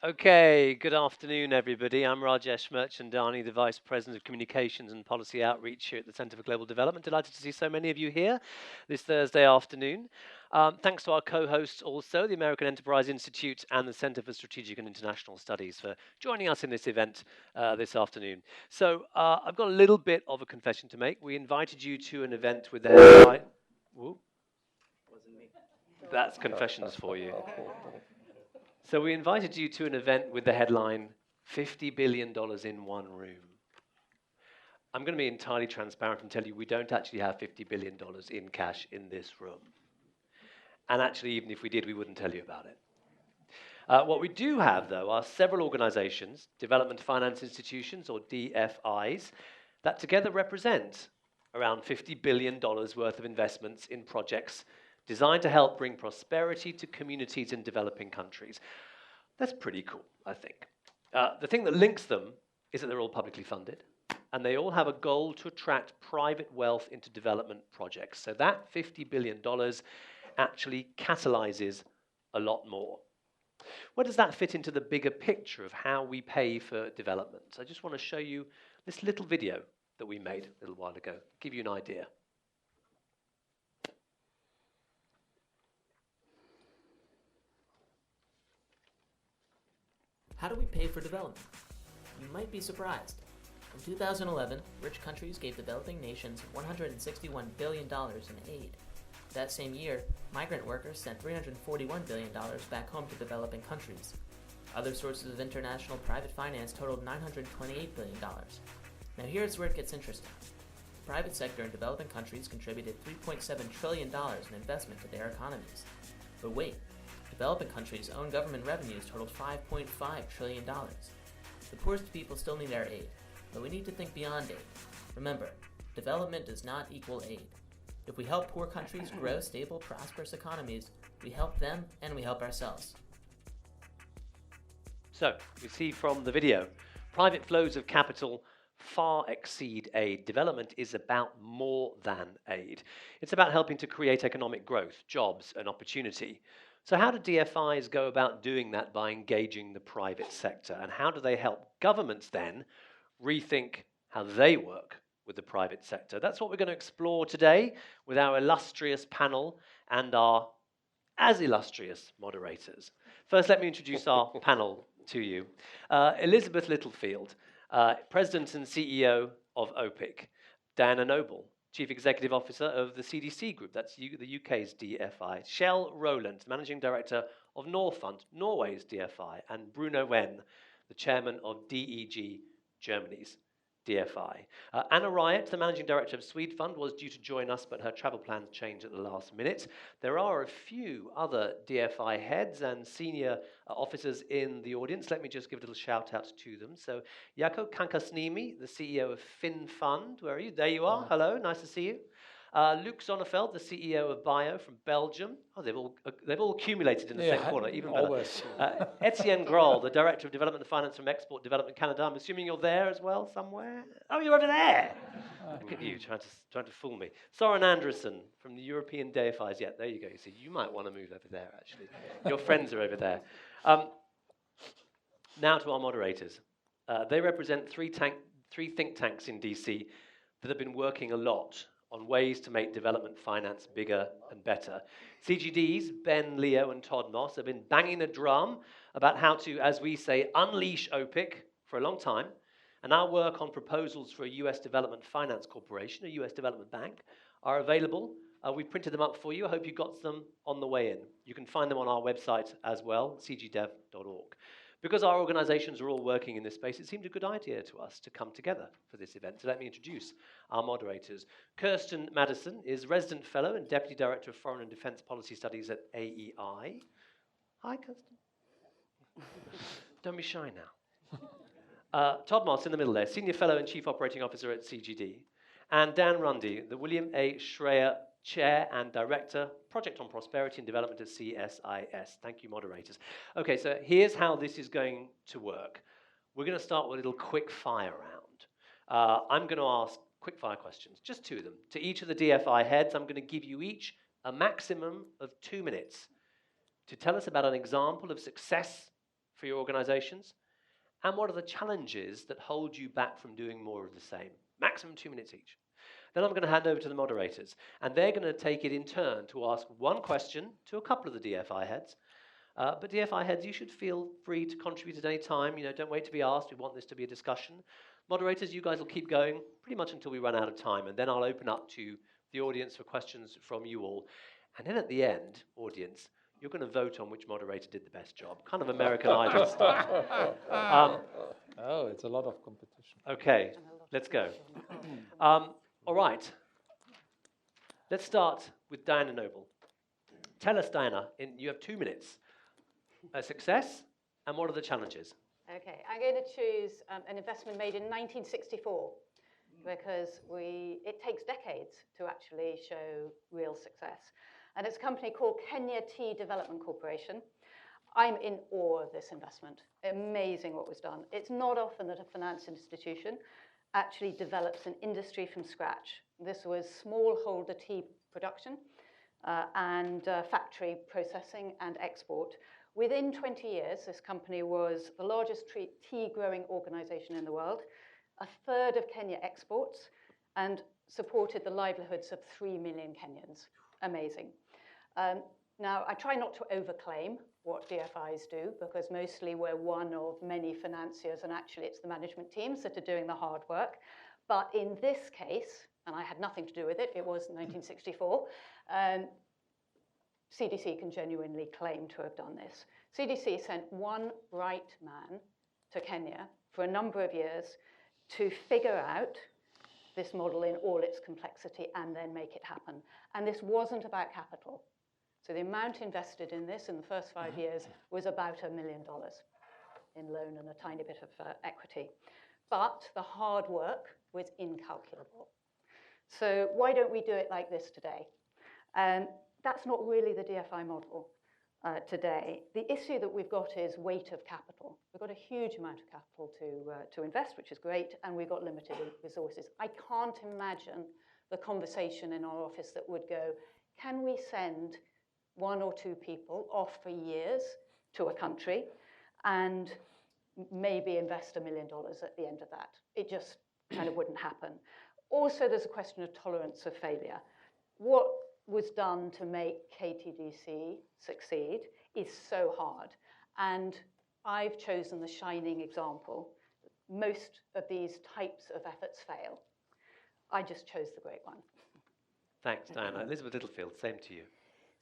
Okay, good afternoon, everybody. I'm Rajesh Merchandani, the Vice President of Communications and Policy Outreach here at the Centre for Global Development. Delighted to see so many of you here this Thursday afternoon. Thanks to our co-hosts also, the American Enterprise Institute and the Centre for Strategic and International Studies for joining us in this event this afternoon. So I've got a little bit of a confession to make. We invited you to an event with the headline... Whoop. Wasn't me. That's confessions for you. So we invited you to an event with the headline, $50 billion in one room. I'm going to be entirely transparent and tell you we don't actually have $50 billion in cash in this room. And actually, even if we did, we wouldn't tell you about it. What we do have, though, are several organizations, development finance institutions, or DFIs, that together represent around $50 billion worth of investments in projects designed to help bring prosperity to communities in developing countries. That's pretty cool, I think. The thing that links them is that they're all publicly funded, and they all have a goal to attract private wealth into development projects. So that $50 billion actually catalyzes a lot more. Where does that fit into the bigger picture of how we pay for development? I just want to show you this little video that we made a little while ago, give you an idea. How do we pay for development? You might be surprised. In 2011, rich countries gave developing nations $161 billion in aid. That same year, migrant workers sent $341 billion back home to developing countries. Other sources of international private finance totaled $928 billion. Now here's where it gets interesting. The private sector in developing countries contributed $3.7 trillion in investment to their economies. But wait. Developing countries' own government revenues totaled $5.5 trillion. The poorest people still need our aid, but we need to think beyond aid. Remember, development does not equal aid. If we help poor countries grow stable, prosperous economies, we help them and we help ourselves. So, we see from the video, private flows of capital far exceed aid. Development is about more than aid. It's about helping to create economic growth, jobs, and opportunity. So how do DFIs go about doing that by engaging the private sector? And how do they help governments then rethink how they work with the private sector? That's what we're going to explore today with our illustrious panel and our as illustrious moderators. First, let me introduce our panel to you. Elizabeth Littlefield, President and CEO of OPIC. Diana Noble, Chief Executive Officer of the CDC Group, that's the UK's DFI. Kjell Roland, Managing Director of Norfund, Norway's DFI. And Bruno Wenn, the Chairman of DEG, Germany's DFI. Anna Ryott, the Managing Director of Swedfund, was due to join us, but her travel plans changed at the last minute. There are a few other DFI heads and senior officers in the audience. Let me just give a little shout out to them. So, Jaakko Kankasniemi, the CEO of FinFund. Where are you? There you are. Hello, nice to see you. Luc Zonneveld, the CEO of Bio from Belgium. Oh, they've all accumulated in the same corner, even better. Always. Etienne Groll, the Director of Development and Finance from Export Development Canada. I'm assuming you're there as well, somewhere? Oh, you're over there! Look at you, trying to fool me. Soren Andersen from the European DFIs. Yeah, there you go. You see, you might want to move over there, actually. Your friends are over there. Now to our moderators. They represent three think tanks in DC that have been working a lot on ways to make development finance bigger and better. CGD's Ben, Leo, and Todd Moss have been banging a drum about how to, as we say, unleash OPIC for a long time, and our work on proposals for a US Development Finance Corporation, a US development bank, are available. We printed them up for you. I hope you got them on the way in. You can find them on our website as well, cgdev.org. Because our organizations are all working in this space, it seemed a good idea to us to come together for this event. So let me introduce our moderators. Kirsten Madison is Resident Fellow and Deputy Director of Foreign and Defense Policy Studies at AEI. Hi, Kirsten. Don't be shy now. Todd Moss in the middle there, Senior Fellow and Chief Operating Officer at CGD. And Dan Rundy, the William A. Schreier Chair and Director, Project on Prosperity and Development at CSIS. Thank you, moderators. Okay, so here's how this is going to work. We're going to start with a little quick fire round. I'm going to ask quick fire questions, just two of them. To each of the DFI heads, I'm going to give you each a maximum of 2 minutes to tell us about an example of success for your organizations? And what are the challenges that hold you back from doing more of the same? Maximum 2 minutes each. Then I'm going to hand over to the moderators, and they're going to take it in turn to ask one question to a couple of the DFI heads. But DFI heads, you should feel free to contribute at any time. Don't wait to be asked. We want this to be a discussion. Moderators, you guys will keep going pretty much until we run out of time, and then I'll open up to the audience for questions from you all. And then at the end, audience, you're going to vote on which moderator did the best job. Kind of American Idol style. Oh, it's a lot of competition. Okay, let's go. All right. Let's start with Diana Noble. Tell us, Diana, you have 2 minutes. A success, and what are the challenges? Okay, I'm going to choose an investment made in 1964 because it takes decades to actually show real success. And it's a company called Kenya Tea Development Corporation. I'm in awe of this investment. Amazing what was done. It's not often that a finance institution actually develops an industry from scratch. This was smallholder tea production and factory processing and export. Within 20 years, this company was the largest tea growing organization in the world, a third of Kenya exports, and supported the livelihoods of 3 million Kenyans. Amazing. Now, I try not to overclaim what DFIs do, because mostly we're one of many financiers, and actually it's the management teams that are doing the hard work. But in this case, and I had nothing to do with it, it was 1964, CDC can genuinely claim to have done this. CDC sent one bright man to Kenya for a number of years to figure out this model in all its complexity and then make it happen. And this wasn't about capital. So the amount invested in this in the first 5 years was about $1 million in loan and a tiny bit of equity. But the hard work was incalculable. So why don't we do it like this today? And that's not really the DFI model today. The issue that we've got is weight of capital. We've got a huge amount of capital to invest, which is great, and we've got limited resources. I can't imagine the conversation in our office that would go, can we send 1 or 2 people off for years to a country and maybe invest $1 million at the end of that? It just kind of wouldn't happen. Also, there's a question of tolerance of failure. What was done to make KTDC succeed is so hard. And I've chosen the shining example. Most of these types of efforts fail. I just chose the great one. Thanks, Diana. Elizabeth Littlefield, same to you.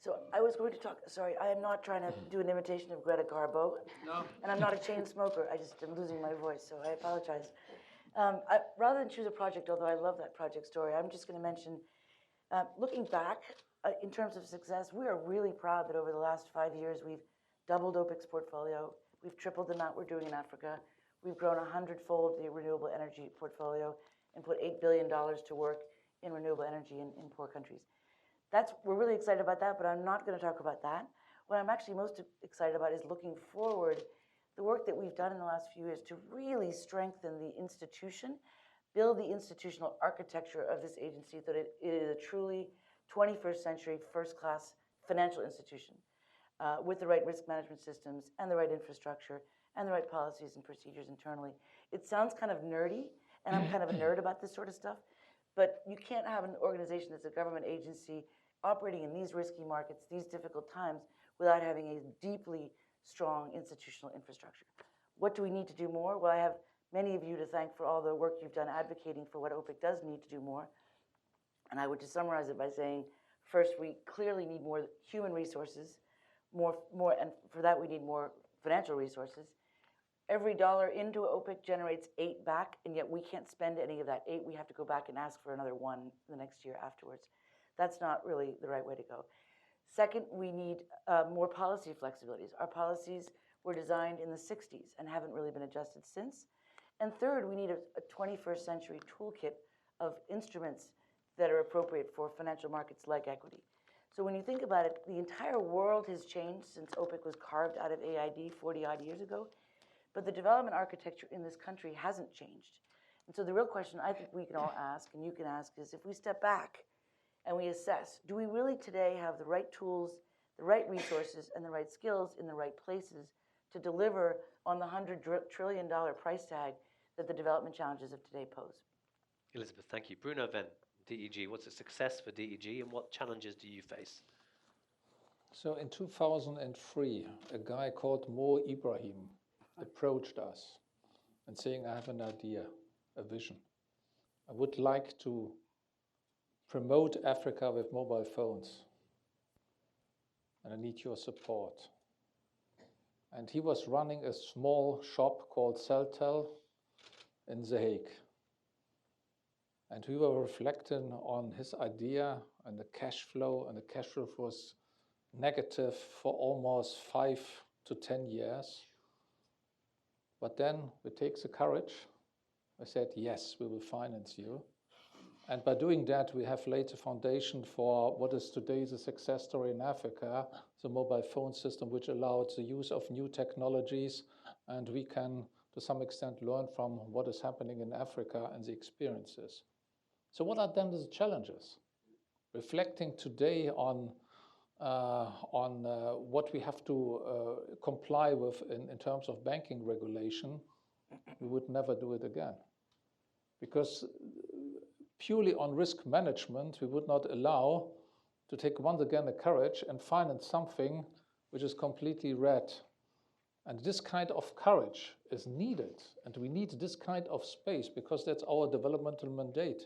So I was going to talk, sorry, I am not trying to do an imitation of Greta Garbo. No. And I'm not a chain smoker. I just am losing my voice, so I apologize. Rather than choose a project, although I love that project story, I'm just going to mention, looking back, in terms of success, we are really proud that over the last 5 years, we've doubled OPIC's portfolio. We've tripled the amount we're doing in Africa. We've grown 100-fold the renewable energy portfolio and put $8 billion to work in renewable energy in poor countries. We're really excited about that, but I'm not going to talk about that. What I'm actually most excited about is looking forward, the work that we've done in the last few years to really strengthen the institution, build the institutional architecture of this agency so that it is a truly 21st century first-class financial institution with the right risk management systems and the right infrastructure and the right policies and procedures internally. It sounds kind of nerdy, and I'm kind of a nerd about this sort of stuff, but you can't have an organization that's a government agency operating in these risky markets, these difficult times, without having a deeply strong institutional infrastructure. What do we need to do more? Well, I have many of you to thank for all the work you've done advocating for what OPIC does need to do more. And I would just summarize it by saying, first, we clearly need more human resources, and for that we need more financial resources. Every dollar into OPIC generates 8 back, and yet we can't spend any of that 8. We have to go back and ask for another 1 the next year afterwards. That's not really the right way to go. Second, we need more policy flexibilities. Our policies were designed in the 60s and haven't really been adjusted since. And third, we need a 21st century toolkit of instruments that are appropriate for financial markets like equity. So when you think about it, the entire world has changed since OPIC was carved out of AID 40-odd years ago, but the development architecture in this country hasn't changed. And so the real question I think we can all ask, and you can ask, is if we step back and we assess, do we really today have the right tools, the right resources, and the right skills in the right places to deliver on the $100 trillion price tag that the development challenges of today pose. Elizabeth, thank you. Bruno Wenn, DEG. What's a success for DEG and what challenges do you face? So in 2003, a guy called Mo Ibrahim approached us and saying, I have an idea, a vision. I would like to promote Africa with mobile phones, and I need your support. And he was running a small shop called Celtel in The Hague. And we were reflecting on his idea and the cash flow, and the cash flow was negative for almost 5 to 10 years. But then we take the courage. I said, yes, we will finance you. And by doing that, we have laid the foundation for what is today the success story in Africa, the mobile phone system, which allowed the use of new technologies. And we can, to some extent, learn from what is happening in Africa and the experiences. So what are then the challenges? Reflecting today on what we have to comply with in terms of banking regulation, we would never do it again. Because purely on risk management, we would not allow to take once again the courage and finance something which is completely red. And this kind of courage is needed, and we need this kind of space because that's our developmental mandate.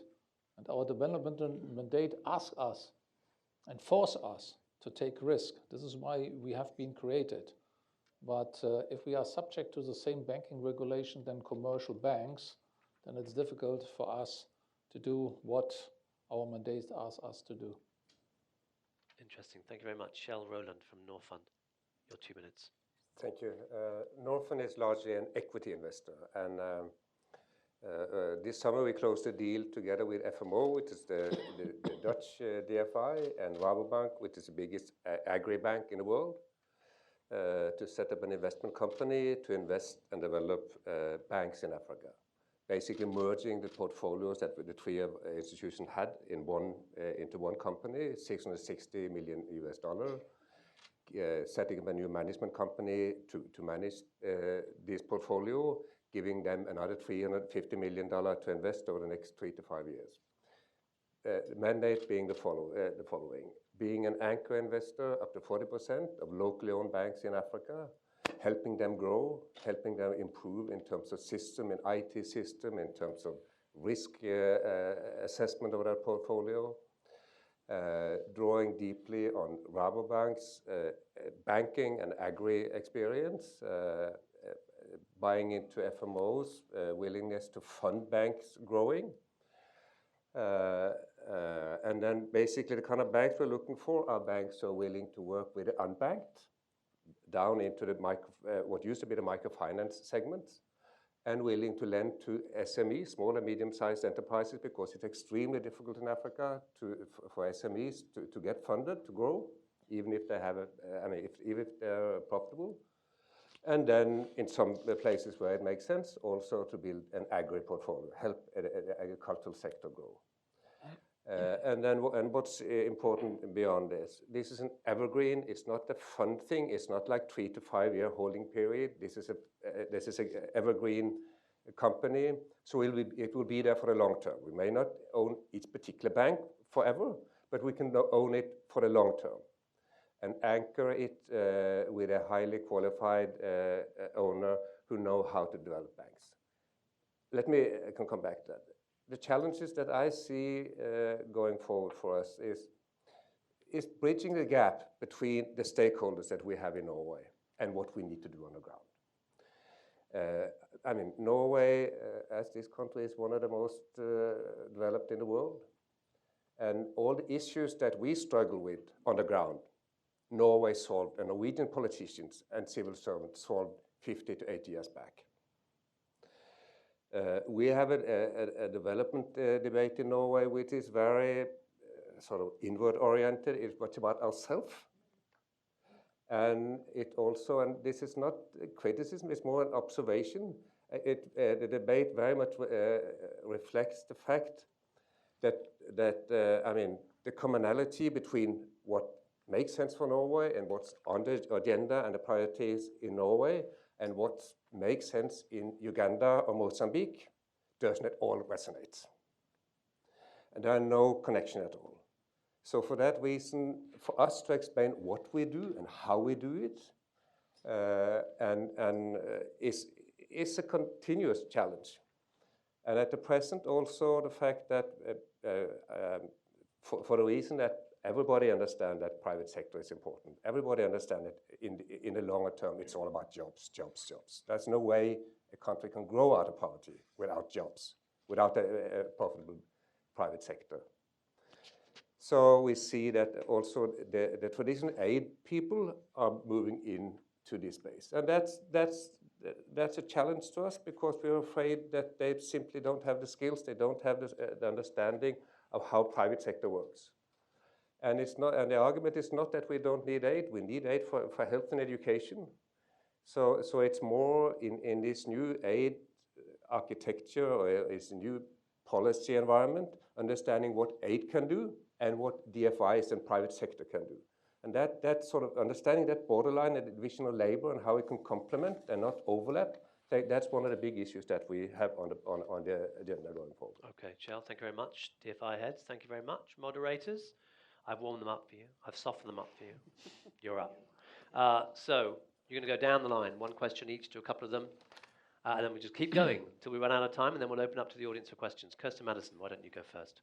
And our developmental mandate asks us and forces us to take risk. This is why we have been created. But if we are subject to the same banking regulation than commercial banks, then it's difficult for us to do what our mandate asks us to do. Interesting. Thank you very much. Kjell Roland from Norfund. Your 2 minutes. Thank you. Norfund is largely an equity investor, and this summer we closed a deal together with FMO, which is the Dutch DFI, and Rabobank, which is the biggest agri-bank in the world, to set up an investment company to invest and develop banks in Africa. Basically merging the portfolios that the three institutions had in into one company, $660 million US, setting up a new management company to manage this portfolio, giving them another $350 million to invest over the next 3 to 5 years. The mandate being the following: being an anchor investor up to 40% of locally owned banks in Africa, helping them grow, helping them improve in terms of system and IT system, in terms of risk assessment of their portfolio, drawing deeply on Rabobank's banking and agri experience, buying into FMO's willingness to fund banks growing. And then basically the kind of banks we're looking for are banks who are willing to work with the unbanked, down into the what used to be the microfinance segments, and willing to lend to SMEs, small and medium-sized enterprises, because it's extremely difficult in Africa for SMEs to get funded to grow, even if they have even if they're profitable. And then in some places where it makes sense, also to build an agri portfolio, help the agricultural sector grow. And what's important beyond this? This is an evergreen. It's not a fund thing. It's not like 3 to 5 year holding period. This is a evergreen company. So it will be there for the long term. We may not own each particular bank forever, but we can own it for the long term and anchor it with a highly qualified owner who know how to develop banks. I can come back to that. The challenges that I see going forward for us is bridging the gap between the stakeholders that we have in Norway and what we need to do on the ground. Norway, as this country, is one of the most developed in the world. And all the issues that we struggle with on the ground, Norway solved, and Norwegian politicians and civil servants solved 50 to 80 years back. We have a development debate in Norway which is very sort of inward-oriented. It's much about ourselves. And it also, and this is not criticism, it's more an observation. The debate very much reflects the fact that the commonality between what makes sense for Norway and what's on the agenda and the priorities in Norway and what makes sense in Uganda or Mozambique does not all resonate. And there are no connection at all. So for that reason, for us to explain what we do and how we do it, is a continuous challenge. And at the present also the fact that for the reason that everybody understands that private sector is important. Everybody understands that in the longer term it's all about jobs, jobs, jobs. There's no way a country can grow out of poverty without jobs, without a profitable private sector. So we see that also the traditional aid people are moving into this space. And that's a challenge to us because we're afraid that they simply don't have the skills, they don't have the understanding of how private sector works. And it's not, and the argument is not that we don't need aid, we need aid for health and education. So it's more in this new aid architecture or this new policy environment, understanding what aid can do and what DFIs and private sector can do. And that sort of understanding that borderline and the division of labor and how it can complement and not overlap, that's one of the big issues that we have on the agenda going forward. Okay, Kjell, thank you very much. DFI heads, thank you very much. Moderators, I've warmed them up for you. I've softened them up for you. You're up. So you're going to go down the line, one question each to a couple of them, and then we just keep going until we run out of time, and then we'll open up to the audience for questions. Kirsten Madison, why don't you go first?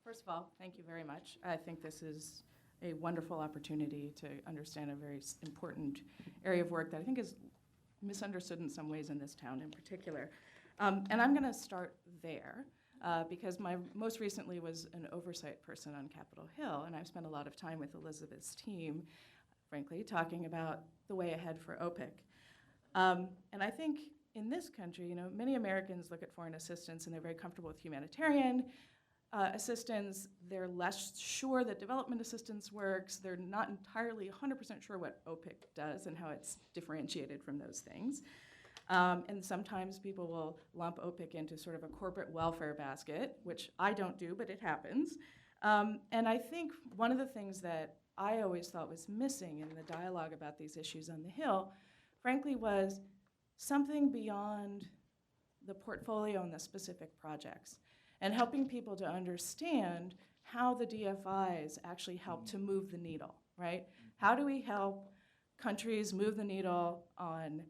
First of all, thank you very much. I think this is a wonderful opportunity to understand a very important area of work that I think is misunderstood in some ways in this town in particular. And I'm going to start there because most recently was an oversight person on Capitol Hill, and I've spent a lot of time with Elizabeth's team, frankly, talking about the way ahead for OPIC. And I think in this country, many Americans look at foreign assistance and they're very comfortable with humanitarian assistance. They're less sure that development assistance works. They're not entirely 100% sure what OPIC does and how it's differentiated from those things. And sometimes people will lump OPIC into sort of a corporate welfare basket, which I don't do, but it happens. And I think one of the things that I always thought was missing in the dialogue about these issues on the Hill, frankly, was something beyond the portfolio and the specific projects, and helping people to understand how the DFIs actually help to move the needle, right? How do we help countries move the needle on,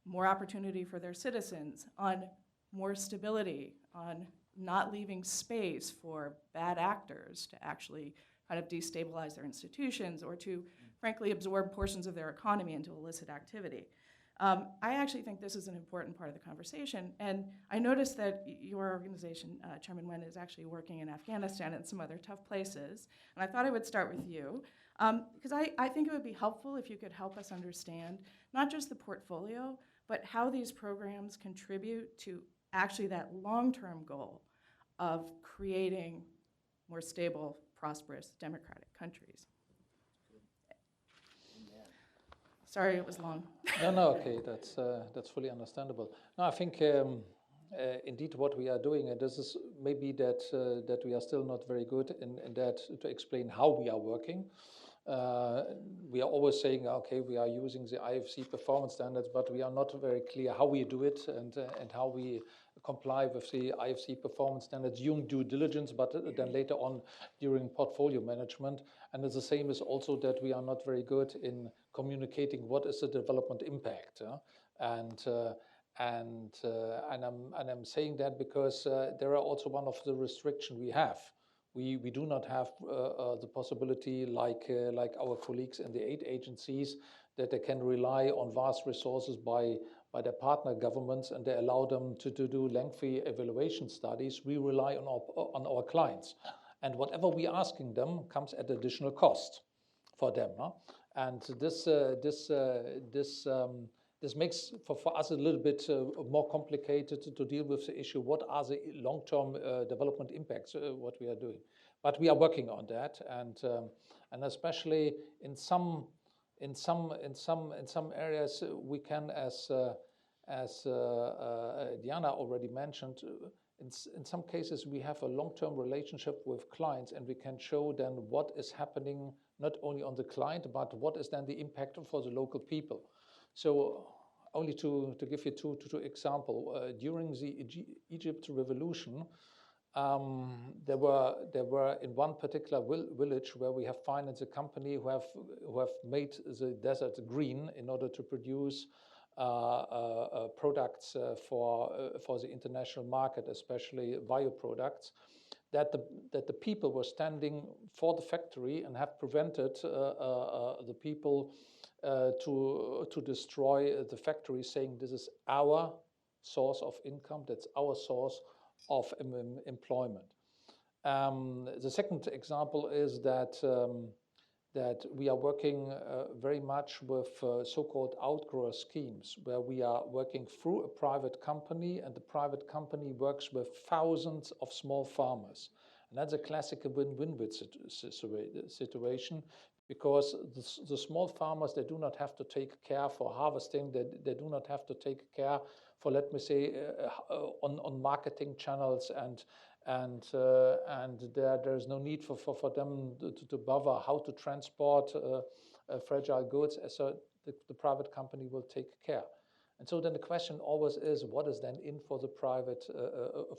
more opportunity for their citizens, on more stability, on not leaving space for bad actors to actually kind of destabilize their institutions or to, frankly, absorb portions of their economy into illicit activity. I actually think this is an important part of the conversation, and I noticed that your organization, Chairman Wenn, is actually working in Afghanistan and some other tough places, and I thought I would start with you, because I think it would be helpful if you could help us understand not just the portfolio, but how these programs contribute to actually that long-term goal of creating more stable, prosperous, democratic countries. Sorry, it was long. No, okay, that's fully understandable. No, I think indeed what we are doing, and this is maybe that we are still not very good in that to explain how we are working. We are always saying, okay, we are using the IFC performance standards, but we are not very clear how we do it and how we comply with the IFC performance standards during due diligence, but then later on during portfolio management. And it's the same as also that we are not very good in communicating what is the development impact. And I'm saying that because there are also one of the restrictions we have. We do not have the possibility, like our colleagues in the aid agencies, that they can rely on vast resources by their partner governments, and they allow them to do lengthy evaluation studies. We rely on our clients, and whatever we are asking them comes at additional cost for them. And this makes for us a little bit more complicated to deal with the issue. What are the long-term development impacts? What we are doing, but we are working on that, and especially in some areas we can, as Diana already mentioned, in some cases, we have a long-term relationship with clients, and we can show then what is happening not only on the client, but what is then the impact for the local people. So only to give you two examples, during the Egypt revolution, there were in one particular village where we have financed a company who have made the desert green in order to produce products for the international market, especially bioproducts. That the people were standing for the factory and have prevented the people to destroy the factory, saying this is our source of income, that's our source of employment. The second example is that we are working very much with so-called outgrower schemes, where we are working through a private company, and the private company works with thousands of small farmers. And that's a classic win-win situation, because the small farmers, they do not have to take care for harvesting, they do not have to take care for, let me say, on marketing channels, and there's no need for them to bother how to transport fragile goods, so the private company will take care. And so then the question always is, what is then in for the private,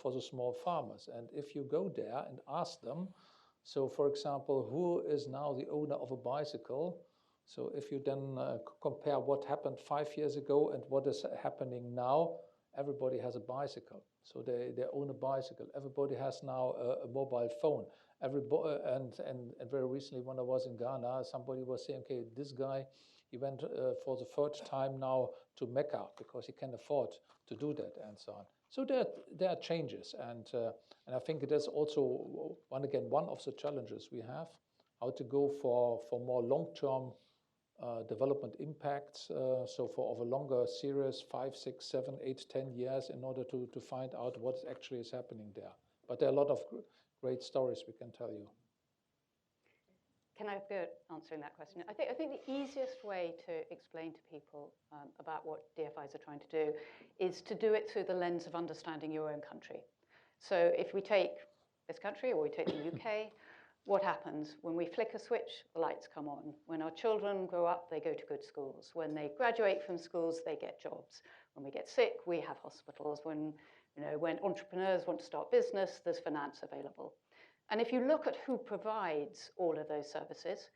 for the small farmers? And if you go there and ask them, so for example, who is now the owner of a bicycle? So if you then compare what happened 5 years ago and what is happening now, everybody has a bicycle. So they own a bicycle. Everybody has now a mobile phone. And very recently, when I was in Ghana, somebody was saying, okay, this guy, he went for the third time now to Mecca because he can afford to do that, and so on. So there are changes, and I think it is also one of the challenges we have, how to go for more long-term development impacts, so for a longer series, 5, 6, 7, 8, 10 years, in order to find out what actually is happening there. But there are a lot of great stories we can tell you. Can I go answering that question? I think the easiest way to explain to people about what DFIs are trying to do is to do it through the lens of understanding your own country. So if we take this country, or we take the UK, what happens? When we flick a switch, the lights come on. When our children grow up, they go to good schools. When they graduate from schools, they get jobs. When we get sick, we have hospitals. When entrepreneurs want to start business, there's finance available. And if you look at who provides all of those services,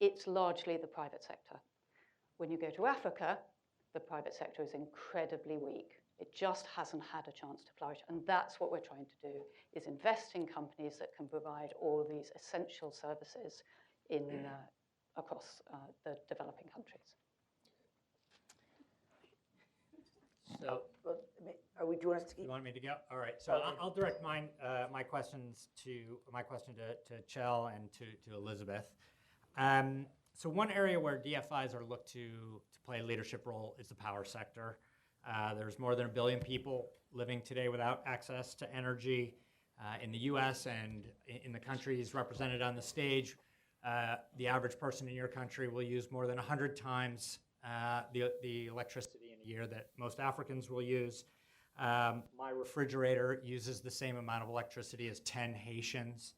it's largely the private sector. When you go to Africa, the private sector is incredibly weak. It just hasn't had a chance to flourish. And that's what we're trying to do, is invest in companies that can provide all these essential services across the developing countries. So, do you want us to keep? You want me to go? All right. So okay. I'll direct my question to Kjell and to Elizabeth. So one area where DFIs are looked to play a leadership role is the power sector. There's more than 1 billion people living today without access to energy in the U.S. and in the countries represented on the stage. The average person in your country will use more than 100 times the electricity in a year that most Africans will use. My refrigerator uses the same amount of electricity as 10 Haitians.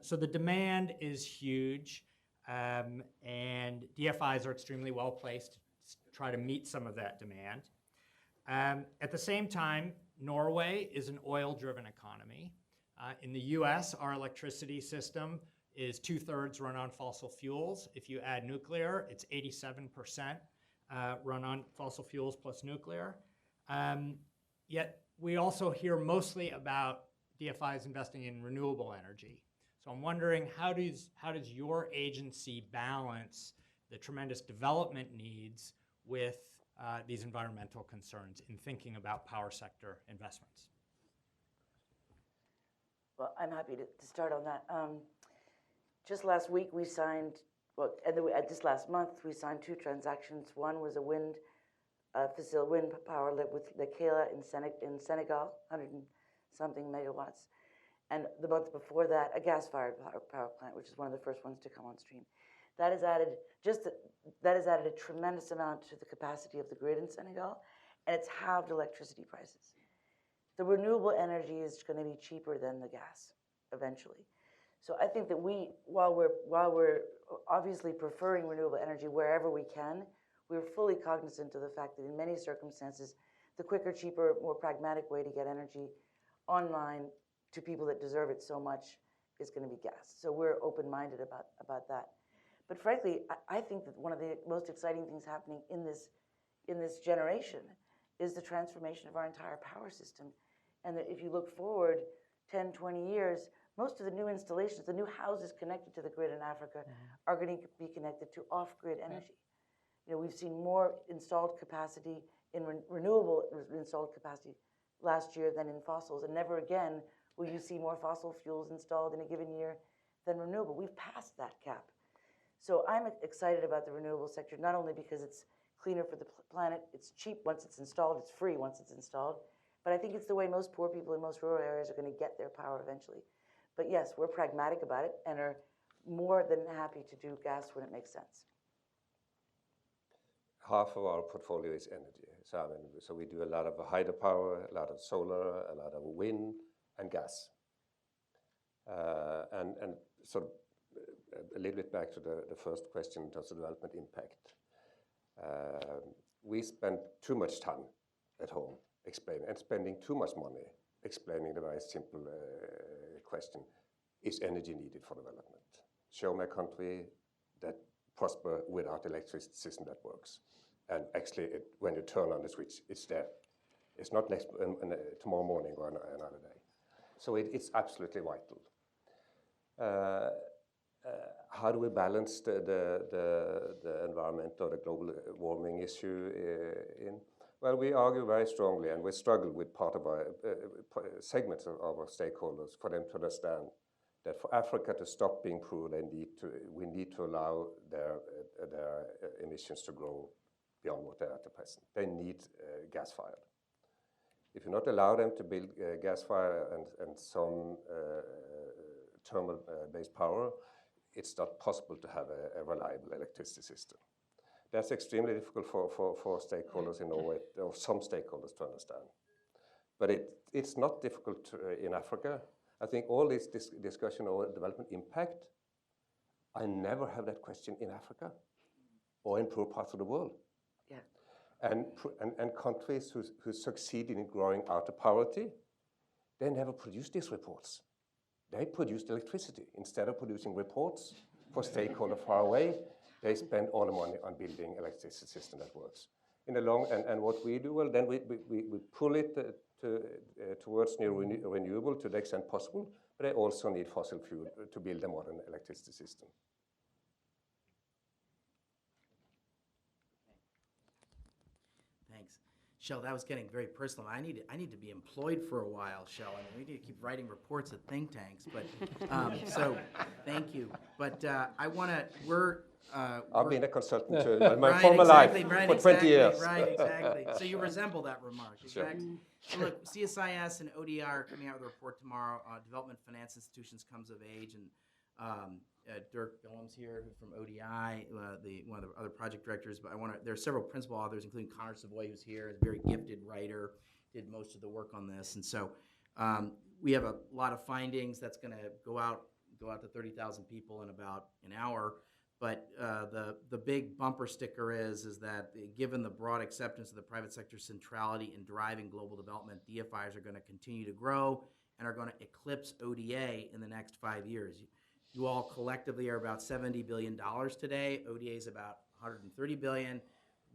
So the demand is huge, and DFIs are extremely well placed to try to meet some of that demand. At the same time, Norway is an oil-driven economy. In the US, our electricity system is 2/3 run on fossil fuels. If you add nuclear, it's 87% run on fossil fuels plus nuclear. Yet we also hear mostly about DFIs investing in renewable energy. So I'm wondering, how does your agency balance the tremendous development needs with these environmental concerns in thinking about power sector investments? Well, I'm happy to start on that. Just last week we signed, just last month we signed 2 transactions. One was a wind power with Littlefield in Senegal, 100-something megawatts. And the month before that, a gas-fired power plant, which is one of the first ones to come on stream. That has added a tremendous amount to the capacity of the grid in Senegal, and it's halved electricity prices. the renewable energy is going to be cheaper than the gas eventually. So I think that while we're obviously preferring renewable energy wherever we can, we're fully cognizant of the fact that in many circumstances, the quicker, cheaper, more pragmatic way to get energy online to people that deserve it so much is going to be gas. So we're open-minded about that. But frankly, I think that one of the most exciting things happening in this generation is the transformation of our entire power system. And that if you look forward 10, 20 years, most of the new installations, the new houses connected to the grid in Africa are going to be connected to off-grid energy. You know, we've seen more installed capacity in renewable installed capacity last year than in fossils, and never again will you see more fossil fuels installed in a given year than renewable. We've passed that cap. So I'm excited about the renewable sector, not only because it's cleaner for the planet, it's cheap once it's installed, it's free once it's installed, but I think it's the way most poor people in most rural areas are going to get their power eventually. But yes, we're pragmatic about it and are more than happy to do gas when it makes sense. Half of our portfolio is energy. So we do a lot of hydropower, a lot of solar, a lot of wind, and gas. And sort of a little bit back to the first question in terms of development impact. We spend too much time at home explaining and spending too much money explaining the very simple question: is energy needed for development? Show me a country that prosper without electricity system that works. And actually, when you turn on the switch, it's there. It's not next tomorrow morning or another day. So it's absolutely vital. How do we balance the environment or the global warming issue in? Well, we argue very strongly, and we struggle with part of our segments of our stakeholders for them to understand that for Africa to stop being poor, we need to allow their emissions to grow beyond what they are at the present. They need gas-fired. If you not allow them to build gas-fired and some thermal-based power, it's not possible to have a reliable electricity system. That's extremely difficult for stakeholders in Norway, or some stakeholders, to understand. But it's not difficult in Africa. I think all this discussion over development impact, I never have that question in Africa or in poor parts of the world. Yeah. And countries who succeed in growing out of poverty, they never produce these reports. They produced electricity. Instead of producing reports for stakeholders far away, they spend all the money on building electricity system that works. In the long, and what we do, well, then we pull it towards new renewable to the extent possible, but they also need fossil fuel to build a modern electricity system. Thanks. Kjell, that was getting very personal. I need to be employed for a while, Kjell. I mean, we need to keep writing reports at think tanks. But so, thank you. But I want to. I've been a consultant in my former life for 20 years. Right, exactly. So you resemble that remark. Exactly. Sure. So look, CSIS and ODI are coming out with a report tomorrow. Development Finance Institutions Comes of Age, and Dirk Willems here from ODI, one of the other project directors. But there are several principal authors, including Connor Savoy, who's here, is a very gifted writer, did most of the work on this, and so we have a lot of findings. That's going to go out to 30,000 people in about an hour. But the big bumper sticker is that given the broad acceptance of the private sector's centrality in driving global development, DFIs are going to continue to grow and are going to eclipse ODA in the next 5 years. You all collectively are about $70 billion today. ODA is about $130 billion.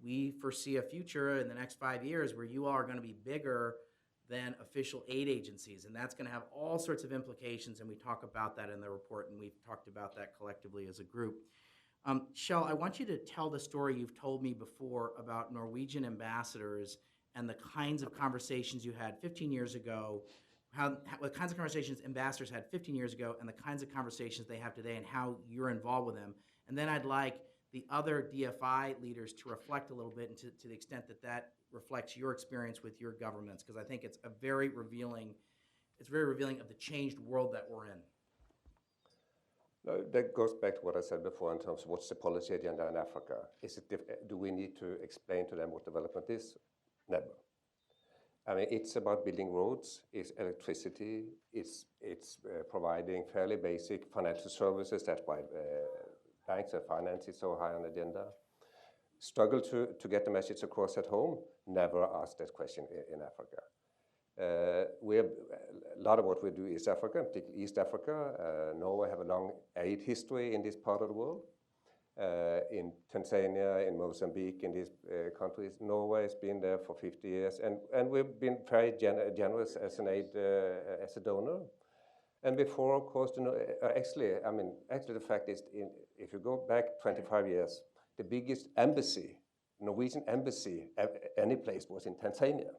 We foresee a future in the next 5 years where you all are going to be bigger than official aid agencies, and that's going to have all sorts of implications, and we talk about that in the report, and we've talked about that collectively as a group. Kjell, I want you to tell the story you've told me before about Norwegian ambassadors and the kinds of conversations you had 15 years ago, what kinds of conversations ambassadors had 15 years ago and the kinds of conversations they have today and how you're involved with them. And then I'd like the other DFI leaders to reflect a little bit and to the extent that reflects your experience with your governments, because I think it's very revealing of the changed world that we're in. That goes back to what I said before in terms of what's the policy agenda in Africa. Do we need to explain to them what development is? Never. I mean, it's about building roads, it's electricity, it's providing fairly basic financial services. That's why banks and finance is so high on the agenda. Struggle to get the message across at home, never ask that question in Africa. We have a lot of what we do is Africa, particularly East Africa. Norway have a long aid history in this part of the world. In Tanzania, in Mozambique, in these countries, Norway has been there for 50 years, and we've been very generous as an aid, as a donor. And before, of course, actually the fact is, if you go back 25 years, the biggest embassy, Norwegian embassy, any place was in Tanzania.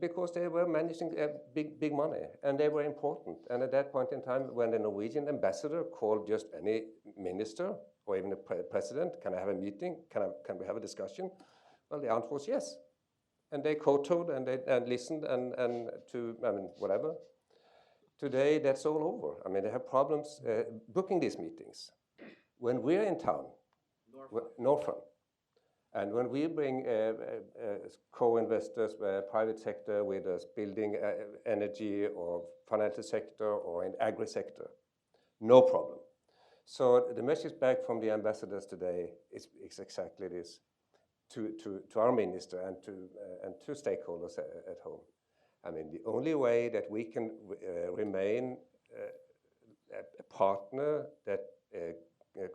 Because they were managing big money, and they were important. And at that point in time, when the Norwegian ambassador called just any minister or even the president, can I have a meeting? Can we have a discussion? Well, the answer was yes. And they kowtowed and listened and to, whatever. Today, that's all over. I mean, they have problems booking these meetings. When we're in town, Norfund. And when we bring co-investors, private sector with us, building energy or financial sector or in agri-sector, no problem. So the message back from the ambassadors today is exactly this to our minister and to stakeholders at home. I mean, the only way that we can remain a partner that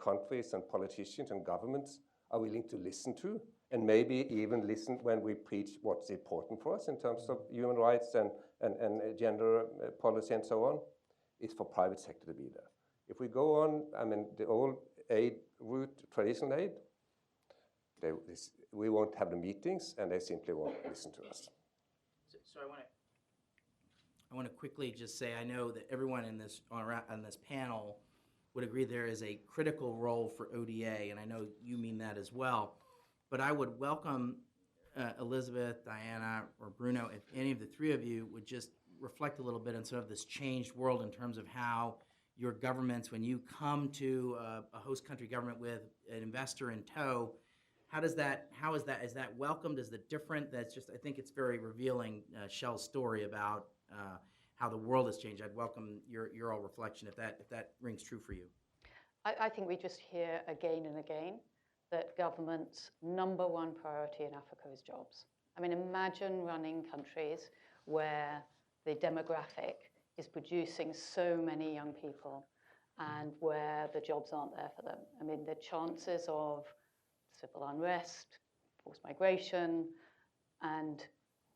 countries and politicians and governments are willing to listen to, and maybe even listen when we preach what's important for us in terms of human rights and gender policy and so on, is for private sector to be there. If we go on, the old aid route, traditional aid, we won't have the meetings, and they simply won't listen to us. So I want to quickly just say, I know that everyone in this on this panel would agree there is a critical role for ODA, and I know you mean that as well. But I would welcome Elizabeth, Diana, or Bruno, if any of the three of you would just reflect a little bit on sort of this changed world in terms of how your governments, when you come to a host country government with an investor in tow, is that welcomed? Is that different? That's just, I think it's very revealing, Kjell's story about how the world has changed. I'd welcome your all reflection if that rings true for you. I think we just hear again and again that government's number one priority in Africa is jobs. I mean, imagine running countries where the demographic is producing so many young people and where the jobs aren't there for them. I mean, the chances of civil unrest, forced migration, and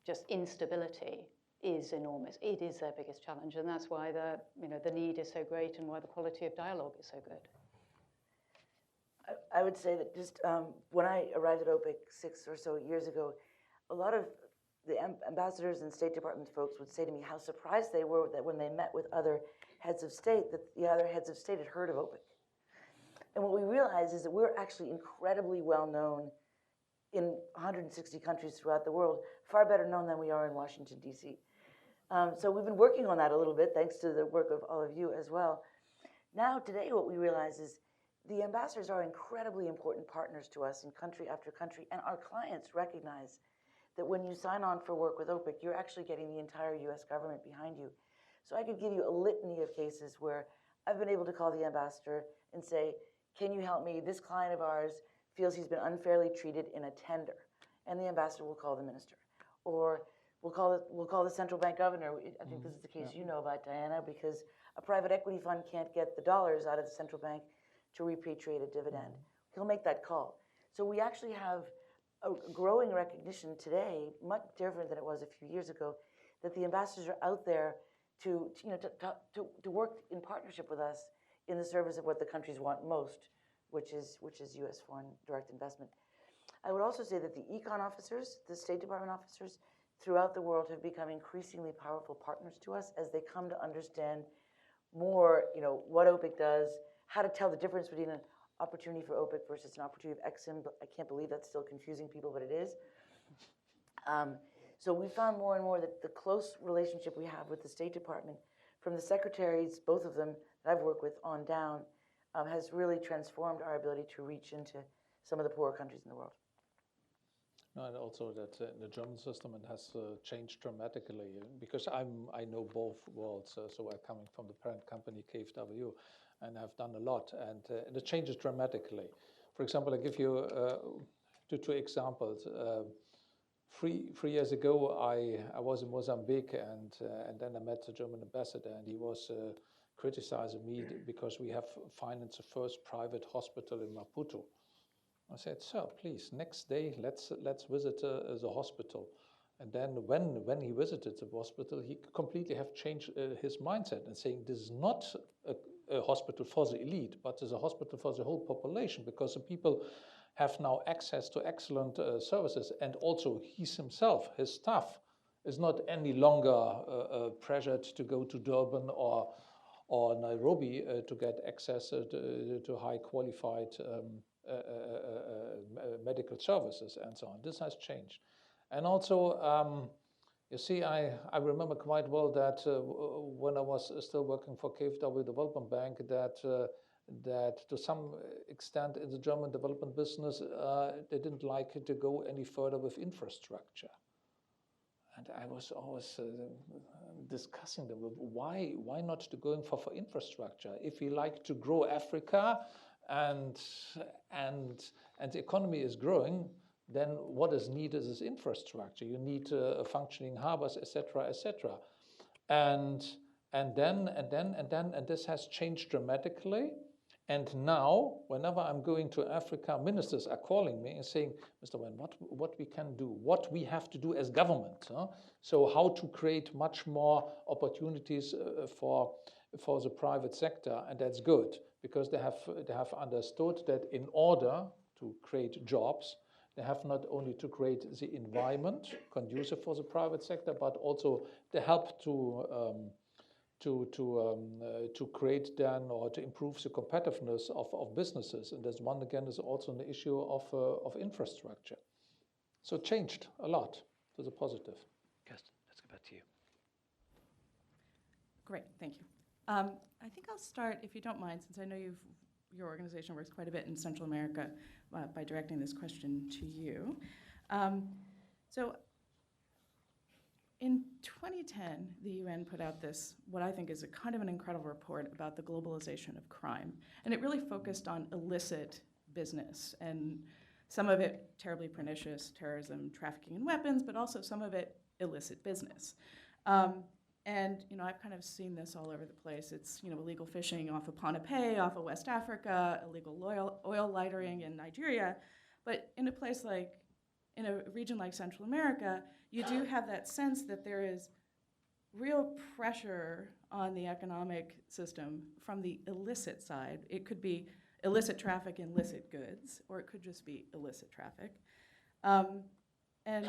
just instability is enormous. It is their biggest challenge, and that's why the need is so great and why the quality of dialogue is so good. I would say that just when I arrived at OPIC 6 or so years ago, a lot of the ambassadors and State Department folks would say to me how surprised they were that when they met with other heads of state, that the other heads of state had heard of OPIC. And what we realized is that we're actually incredibly well known in 160 countries throughout the world, far better known than we are in Washington, D.C. So we've been working on that a little bit, thanks to the work of all of you as well. Now, today, what we realize is the ambassadors are incredibly important partners to us in country after country, and our clients recognize that when you sign on for work with OPIC, you're actually getting the entire U.S. government behind you. So I could give you a litany of cases where I've been able to call the ambassador and say, can you help me? This client of ours feels he's been unfairly treated in a tender. And the ambassador will call the minister. Or we'll call the central bank governor. I think this is the case you know about, Diana, because a private equity fund can't get the dollars out of the central bank to repatriate a dividend. He'll make that call. So we actually have a growing recognition today, much different than it was a few years ago, that the ambassadors are out there to work in partnership with us in the service of what the countries want most, which is U.S. foreign direct investment. I would also say that the econ officers, the State Department officers throughout the world have become increasingly powerful partners to us as they come to understand more, what OPIC does, how to tell the difference between an opportunity for OPIC versus an opportunity of Exim. I can't believe that's still confusing people, but it is. So we found more and more that the close relationship we have with the State Department, from the secretaries, both of them that I've worked with on down, has really transformed our ability to reach into some of the poorer countries in the world. No, and also that in the German system it has changed dramatically because I know both worlds. So I'm coming from the parent company KfW, and I've done a lot, and it changes dramatically. For example, I give you two examples. 3 years ago, I was in Mozambique, and then I met the German ambassador, and he was criticizing me because we have financed the first private hospital in Maputo. I said, sir, please, next day, let's visit the hospital. And then when he visited the hospital, he completely have changed his mindset and saying this is not a hospital for the elite, but it's a hospital for the whole population, because the people have now access to excellent services. And also his staff is not any longer pressured to go to Durban or Nairobi to get access to high qualified medical services and so on. This has changed. And also, you see, I remember quite well that when I was still working for KfW Development Bank, that to some extent in the German development business, they didn't like to go any further with infrastructure. And I was always discussing them, why not to going for infrastructure? If we like to grow Africa and the economy is growing, then what is needed is infrastructure. You need functioning harbors, etc., etc. And this has changed dramatically. And now, whenever I'm going to Africa, ministers are calling me and saying, Mr. Wenn, what we can do, what we have to do as government. So how to create much more opportunities for the private sector, and that's good because they have understood that in order to create jobs, they have not only to create the environment conducive for the private sector, but also they help to create then or to improve the competitiveness of businesses. And this one again is also an issue of infrastructure. So it changed a lot to the positive. Kirsten, let's go back to you. Great, thank you. I think I'll start, if you don't mind, since I know your organization works quite a bit in Central America, by directing this question to you. So in 2010, the UN put out this, what I think is a kind of an incredible report about the globalization of crime. And it really focused on illicit business, and some of it terribly pernicious, terrorism, trafficking in weapons, but also some of it illicit business. And I've kind of seen this all over the place. It's illegal fishing off of Ponape, off of West Africa, illegal oil lightering in Nigeria. But in a region like Central America, you do have that sense that there is real pressure on the economic system from the illicit side. It could be illicit traffic in illicit goods, or it could just be illicit traffic. And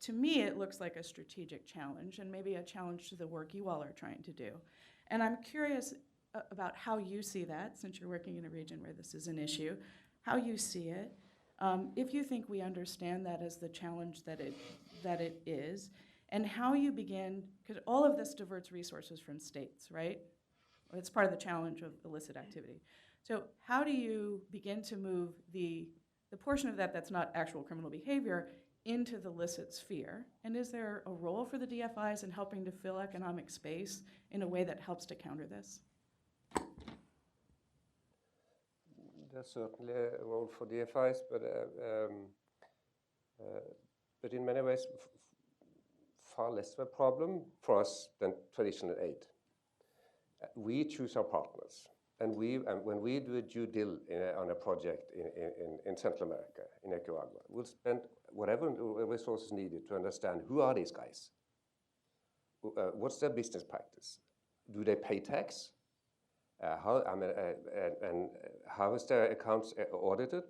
to me, it looks like a strategic challenge, and maybe a challenge to the work you all are trying to do. And I'm curious about how you see that, since you're working in a region where this is an issue, how you see it, if you think we understand that as the challenge that it is, and how you begin, because all of this diverts resources from states, right? It's part of the challenge of illicit activity. So how do you begin to move the portion of that that's not actual criminal behavior into the illicit sphere? And is there a role for the DFIs in helping to fill economic space in a way that helps to counter this? There's certainly a role for DFIs, but in many ways far less of a problem for us than traditional aid. We choose our partners, and when we do a due deal on a project in Central America, in Nicaragua, we'll spend whatever resources needed to understand who are these guys, what's their business practice, do they pay tax, how is their accounts audited,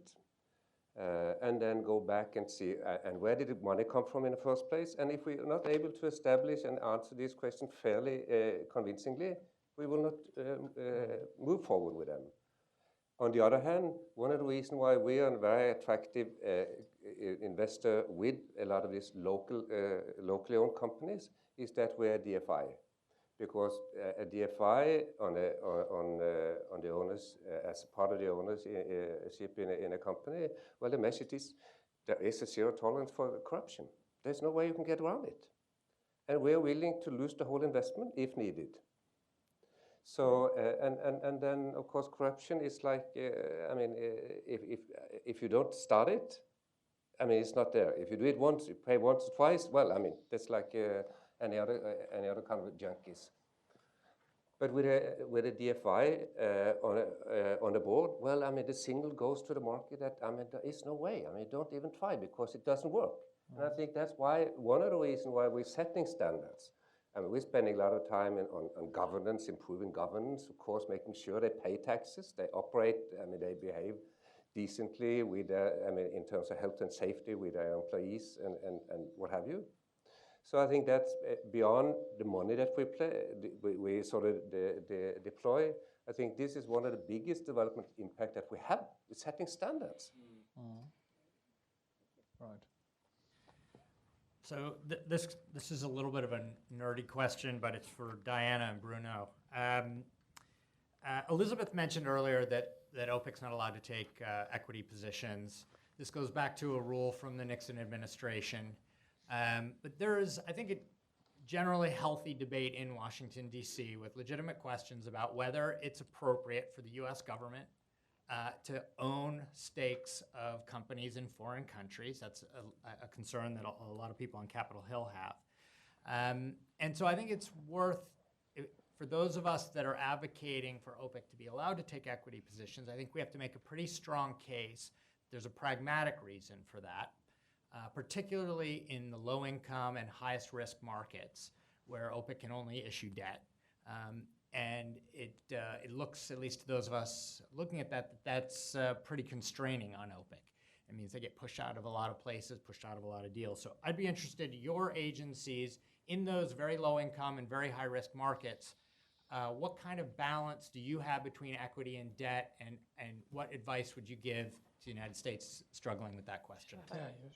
and then go back and see and where did the money come from in the first place. And if we are not able to establish and answer these questions fairly convincingly, we will not move forward with them. On the other hand, one of the reasons why we are a very attractive investor with a lot of these locally owned companies is that we're a DFI. Because a DFI on the owners, as part of the ownership in a company, well, the message is there is a zero tolerance for corruption. There's no way you can get around it. And we're willing to lose the whole investment if needed. So, and then, of course, corruption is like, I mean, if you don't start it, I mean, it's not there. If you do it once, you pay once or twice, well, I mean, that's like any other kind of junkies. But with a DFI on a board, well, I mean, the signal goes to the market that, I mean, there is no way. I mean, don't even try because it doesn't work. And I think that's why, one of the reasons why we're setting standards. I mean, we're spending a lot of time on governance, improving governance, of course, making sure they pay taxes, they operate, I mean, they behave decently with, I mean, in terms of health and safety with their employees and what have you. So I think that's beyond the money that we sort of deploy. I think this is one of the biggest development impact that we have with setting standards. Right. So this is a little bit of a nerdy question, but it's for Diana and Bruno. Elizabeth mentioned earlier that OPIC's not allowed to take equity positions. This goes back to a rule from the Nixon administration. But there is, I think, a generally healthy debate in Washington, D.C. with legitimate questions about whether it's appropriate for the U.S. government to own stakes of companies in foreign countries. That's a concern that a lot of people on Capitol Hill have. And so I think it's worth, for those of us that are advocating for OPIC to be allowed to take equity positions, I think we have to make a pretty strong case. There's a pragmatic reason for that, particularly in the low-income and highest-risk markets where OPIC can only issue debt. And it looks, at least to those of us looking at that, that's pretty constraining on OPIC. It means they get pushed out of a lot of places, pushed out of a lot of deals. So I'd be interested in your agencies in those very low-income and very high-risk markets. What kind of balance do you have between equity and debt, and what advice would you give to the United States struggling with that question?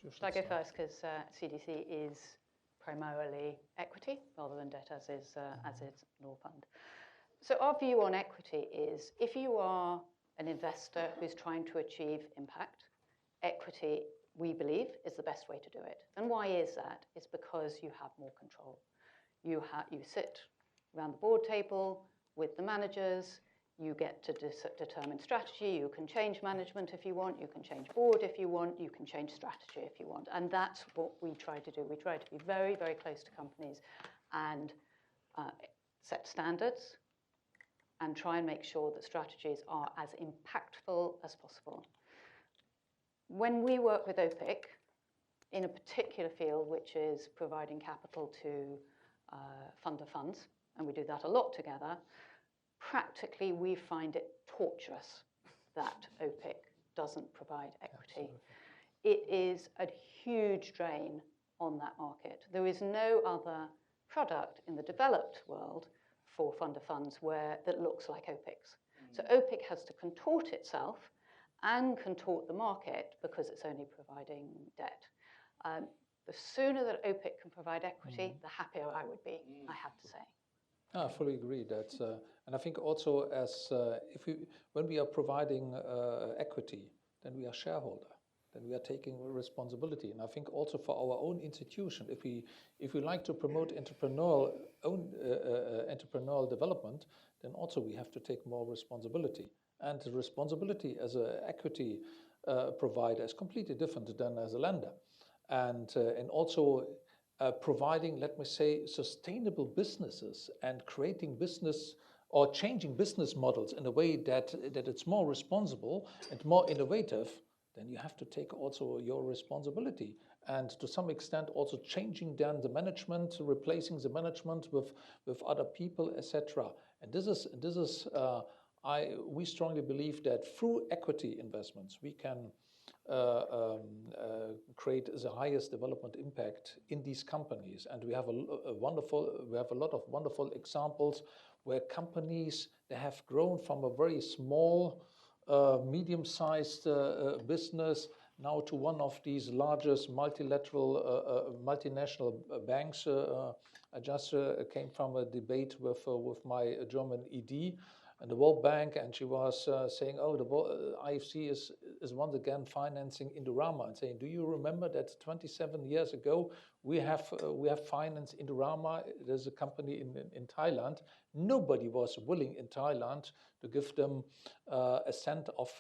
Should I go first? Because CDC is primarily equity rather than debt, as is Norfund. So our view on equity is, if you are an investor who's trying to achieve impact, equity, we believe, is the best way to do it. And why is that? It's because you have more control. You sit around the board table with the managers. You get to determine strategy. You can change management if you want. You can change board if you want. You can change strategy if you want. And that's what we try to do. We try to be very, very close to companies and set standards and try and make sure that strategies are as impactful as possible. When we work with OPIC in a particular field, which is providing capital to fund of funds, and we do that a lot together, practically we find it torturous that OPIC doesn't provide equity. Absolutely. It is a huge drain on that market. There is no other product in the developed world for fund of funds that looks like OPIC's. So OPIC has to contort itself and contort the market because it's only providing debt. The sooner that OPIC can provide equity, the happier I would be, I have to say. I fully agree. That's and I think also when we are providing equity, then we are shareholder. Then we are taking responsibility. And I think also for our own institution, if we like to promote entrepreneurial development, then also we have to take more responsibility. And the responsibility as an equity provider is completely different than as a lender. And also providing, let me say, sustainable businesses and creating business or changing business models in a way that it's more responsible and more innovative, then you have to take also your responsibility. And to some extent also changing then the management, replacing the management with other people, etc. And we strongly believe that through equity investments we can create the highest development impact in these companies. And we have a lot of wonderful examples where companies, they have grown from a very small, medium-sized business now to one of these largest multinational banks. I just came from a debate with my German ED and the World Bank, and she was saying, oh, the IFC is is once again financing Indorama and saying, do you remember that 27 years ago we have financed Indorama? There's a company in Thailand. Nobody was willing in Thailand to give them a cent of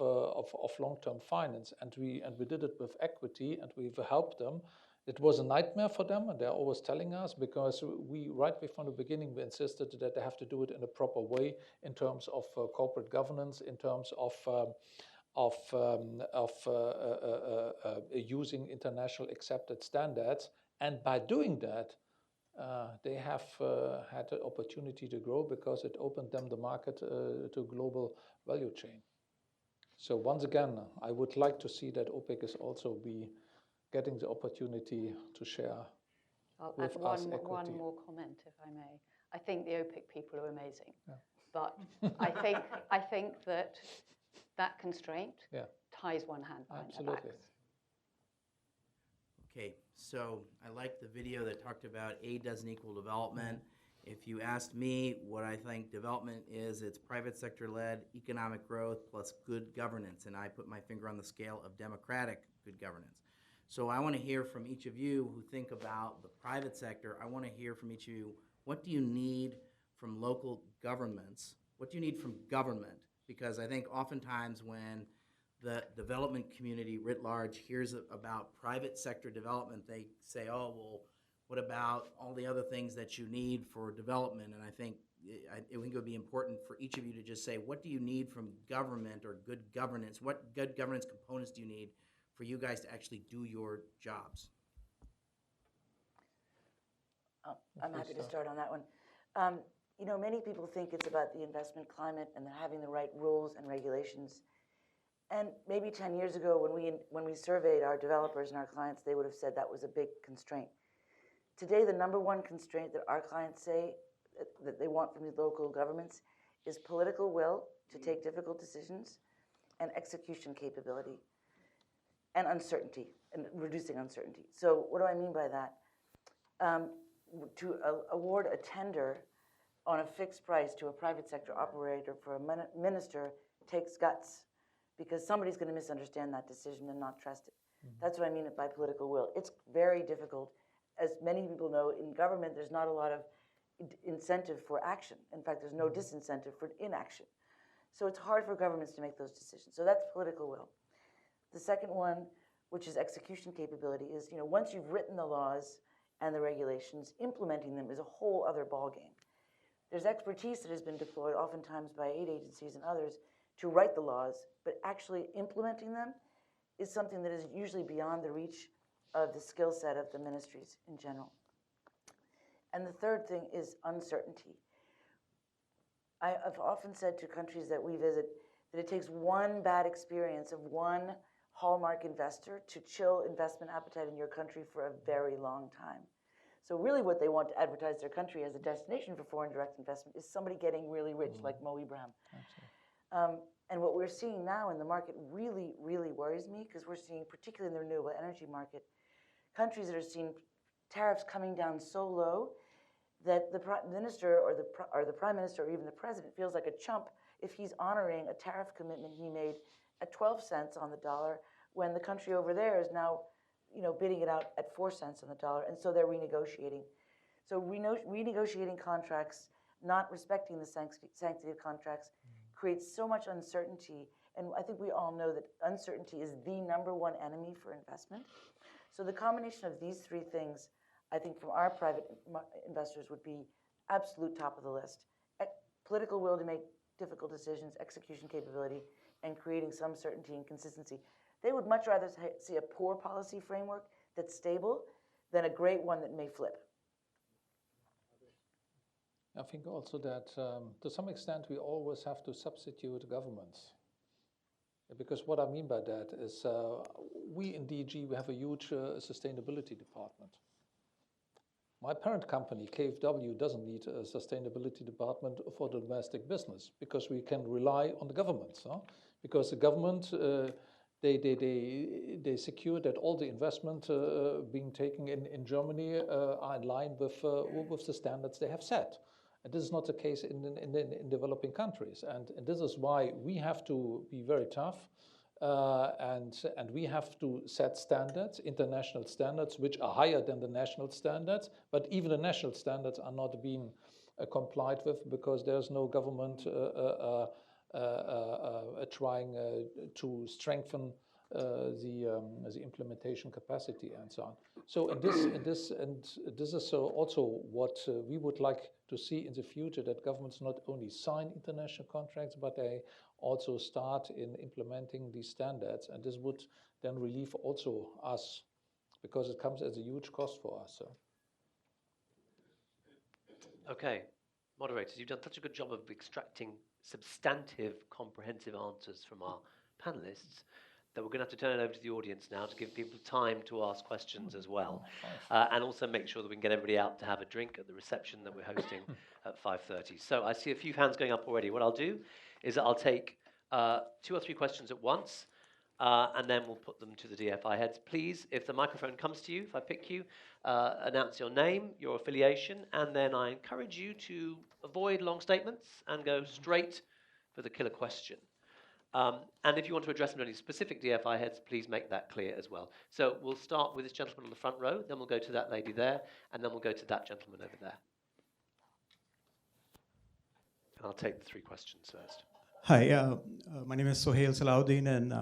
long-term finance, and we did it with equity, and we've helped them. It was a nightmare for them, and they're always telling us, because we, right from the beginning, we insisted that they have to do it in a proper way in terms of corporate governance, in terms of using international accepted standards. And by doing that, they have had the opportunity to grow, because it opened them the market to global value chain. So once again, I would like to see that OPIC is also getting the opportunity to share with us equity. One more comment, if I may. I think the OPIC people are amazing, yeah. but I think that constraint ties one hand behind their backs. Okay, so I like the video that talked about aid doesn't equal development. If you asked me what I think development is, it's private sector-led economic growth plus good governance, and I put my finger on the scale of democratic good governance. So I want to hear from each of you who think about the private sector. I want to hear from each of you, what do you need from local governments? What do you need from government? Because I think oftentimes when the development community writ large hears about private sector development, they say, oh, well, what about all the other things that you need for development? And I think it would be important for each of you to just say, what do you need from government or good governance? What good governance components do you need for you guys to actually do your jobs? I'm happy to start on that one. You know, many people think it's about the investment climate and having the right rules and regulations. And maybe 10 years ago, when we surveyed our developers and our clients, they would have said that was a big constraint. Today, the number one constraint that our clients say that they want from the local governments is political will to take difficult decisions and execution capability and uncertainty, and reducing uncertainty. So what do I mean by that? To award a tender on a fixed price to a private sector operator for a minister takes guts, because somebody's going to misunderstand that decision and not trust it. That's what I mean by political will. It's very difficult. As many people know, in government, there's not a lot of incentive for action. In fact, there's no disincentive for inaction. So it's hard for governments to make those decisions. So that's political will. The second one, which is execution capability, is, you know, once you've written the laws and the regulations, implementing them is a whole other ballgame. There's expertise that has been deployed oftentimes by aid agencies and others to write the laws, but actually implementing them is something that is usually beyond the reach of the skill set of the ministries in general. And the third thing is uncertainty. I've often said to countries that we visit that it takes one bad experience of one hallmark investor to chill investment appetite in your country for a very long time. So really what they want to advertise their country as a destination for foreign direct investment is somebody getting really rich like Mo Ibrahim. And what we're seeing now in the market really, really worries me, because we're seeing, particularly in the renewable energy market, countries that are seeing tariffs coming down so low that the prime minister or the prime minister or even the president feels like a chump if he's honoring a tariff commitment he made at 12 cents on the dollar, when the country over there is now, you know, bidding it out at 4 cents on the dollar, and so they're renegotiating. So renegotiating contracts, not respecting the sanctity of contracts, creates so much uncertainty, and I think we all know that uncertainty is the number one enemy for investment. So the combination of these three things, I think from our private investors, would be absolute top of the list. Political will to make difficult decisions, execution capability, and creating some certainty and consistency. They would much rather see a poor policy framework that's stable than a great one that may flip. I think also that to some extent we always have to substitute governments. Because what I mean by that is we in DG, we have a huge sustainability department. My parent company, KfW, doesn't need a sustainability department for the domestic business, because we can rely on the government. Because the government, they secure that all the investment being taken in Germany are in line with the standards they have set. And this is not the case in developing countries. And this is why we have to be very tough and we have to set standards, international standards, which are higher than the national standards. But even the national standards are not being complied with because there's no government trying to strengthen the implementation capacity and so on. So this is also what we would like to see in the future, that governments not only sign international contracts, but they also start in implementing these standards. And this would then relieve also us, because it comes as a huge cost for us. So. Okay, moderators, you've done such a good job of extracting substantive, comprehensive answers from our panelists that we're going to have to turn it over to the audience now to give people time to ask questions as well. And also make sure that we can get everybody out to have a drink at the reception that we're hosting at 5:30. So I see a few hands going up already. What I'll do is I'll take 2 or 3 questions at once, and then we'll put them to the DFI heads. Please, if the microphone comes to you, if I pick you, announce your name, your affiliation, and then I encourage you to avoid long statements and go straight for the killer question. And if you want to address them to any specific DFI heads, please make that clear as well. So we'll start with this gentleman on the front row, then we'll go to that lady there, and then we'll go to that gentleman over there. And I'll take the 3 questions first. Hi, my name is Sohail Salahuddin, and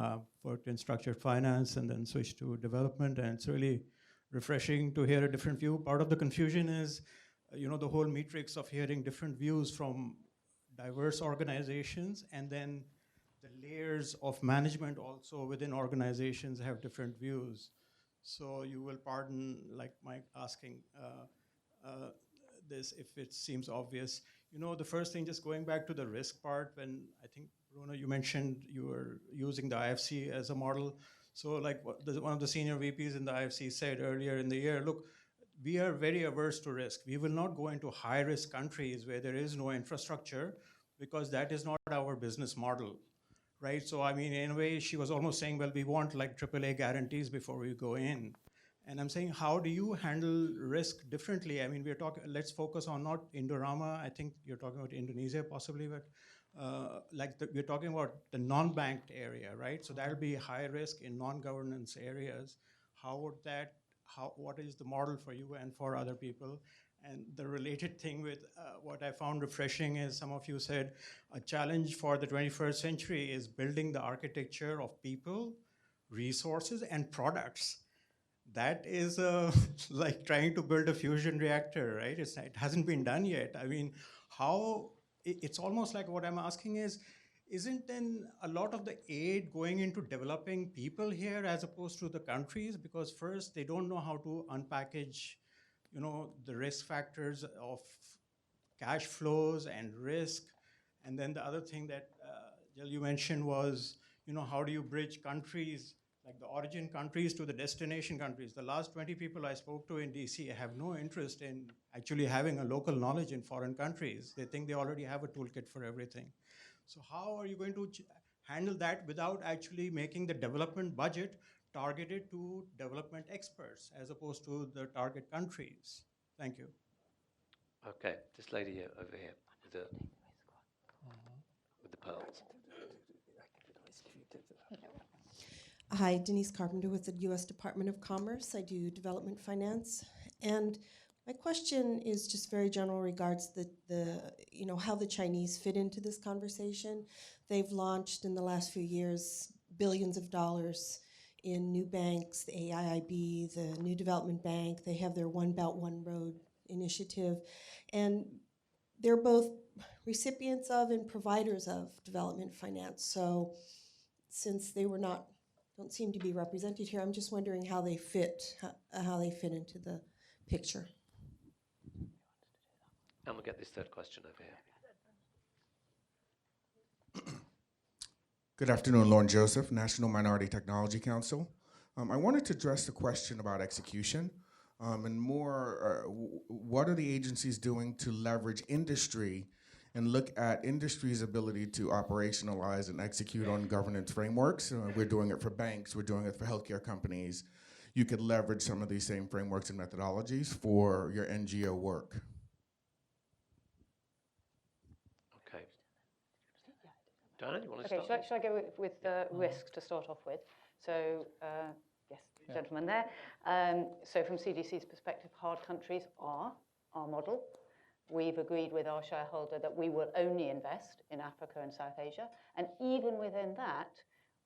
worked in structured finance and then switched to development. And it's really refreshing to hear a different view. Part of the confusion is, the whole matrix of hearing different views from diverse organizations, and then the layers of management also within organizations have different views. So you will pardon, like Mike asking this if it seems obvious. The first thing, just going back to the risk part, when I think, Bruno, you mentioned you were using the IFC as a model. So like one of the senior VPs in the IFC said earlier in the year, look, we are very averse to risk. We will not go into high-risk countries where there is no infrastructure, because that is not our business model, right? So I mean, in a way, she was almost saying, well, we want like AAA guarantees before we go in. And I'm saying, how do you handle risk differently? I mean, we're talking, let's focus on not Indorama. I think you're talking about Indonesia possibly, but we're talking about the non-banked area, right? So that'll be high risk in non-governance areas. What is the model for you and for other people? And the related thing with what I found refreshing is some of you said a challenge for the 21st century is building the architecture of people, resources, and products. That is like trying to build a fusion reactor, right? It hasn't been done yet. I mean, it's almost like what I'm asking is, isn't then a lot of the aid going into developing people here as opposed to the countries? Because first, they don't know how to unpackage, the risk factors of cash flows and risk. And then the other thing that Kjell, you mentioned was, how do you bridge countries, like the origin countries to the destination countries? The last 20 people I spoke to in DC have no interest in actually having a local knowledge in foreign countries. They think they already have a toolkit for everything. So how are you going to handle that without actually making the development budget targeted to development experts as opposed to the target countries? Thank you. Okay, this lady here, over here with the pearls. Hi, Denise Carpenter with the U.S. Department of Commerce. I do development finance. And my question is just very general regards how the Chinese fit into this conversation. They've launched in the last few years billions of dollars in new banks, the AIIB, the New Development Bank. They have their One Belt, One Road initiative. And they're both recipients of and providers of development finance. So since they don't seem to be represented here, I'm just wondering how they fit into the picture. And we'll get this third question over here. Good afternoon, Lauren Joseph, National Minority Technology Council. I wanted to address the question about execution and more, what are the agencies doing to leverage industry and look at industry's ability to operationalize and execute on governance frameworks? We're doing it for banks, we're doing it for healthcare companies. You could leverage some of these same frameworks and methodologies for your NGO work. Diana, you want to Okay, start? shall I go with risk to start off with? So, yes, the gentleman there. So from CDC's perspective, hard countries are our model. We've agreed with our shareholder that we will only invest in Africa and South Asia. And even within that,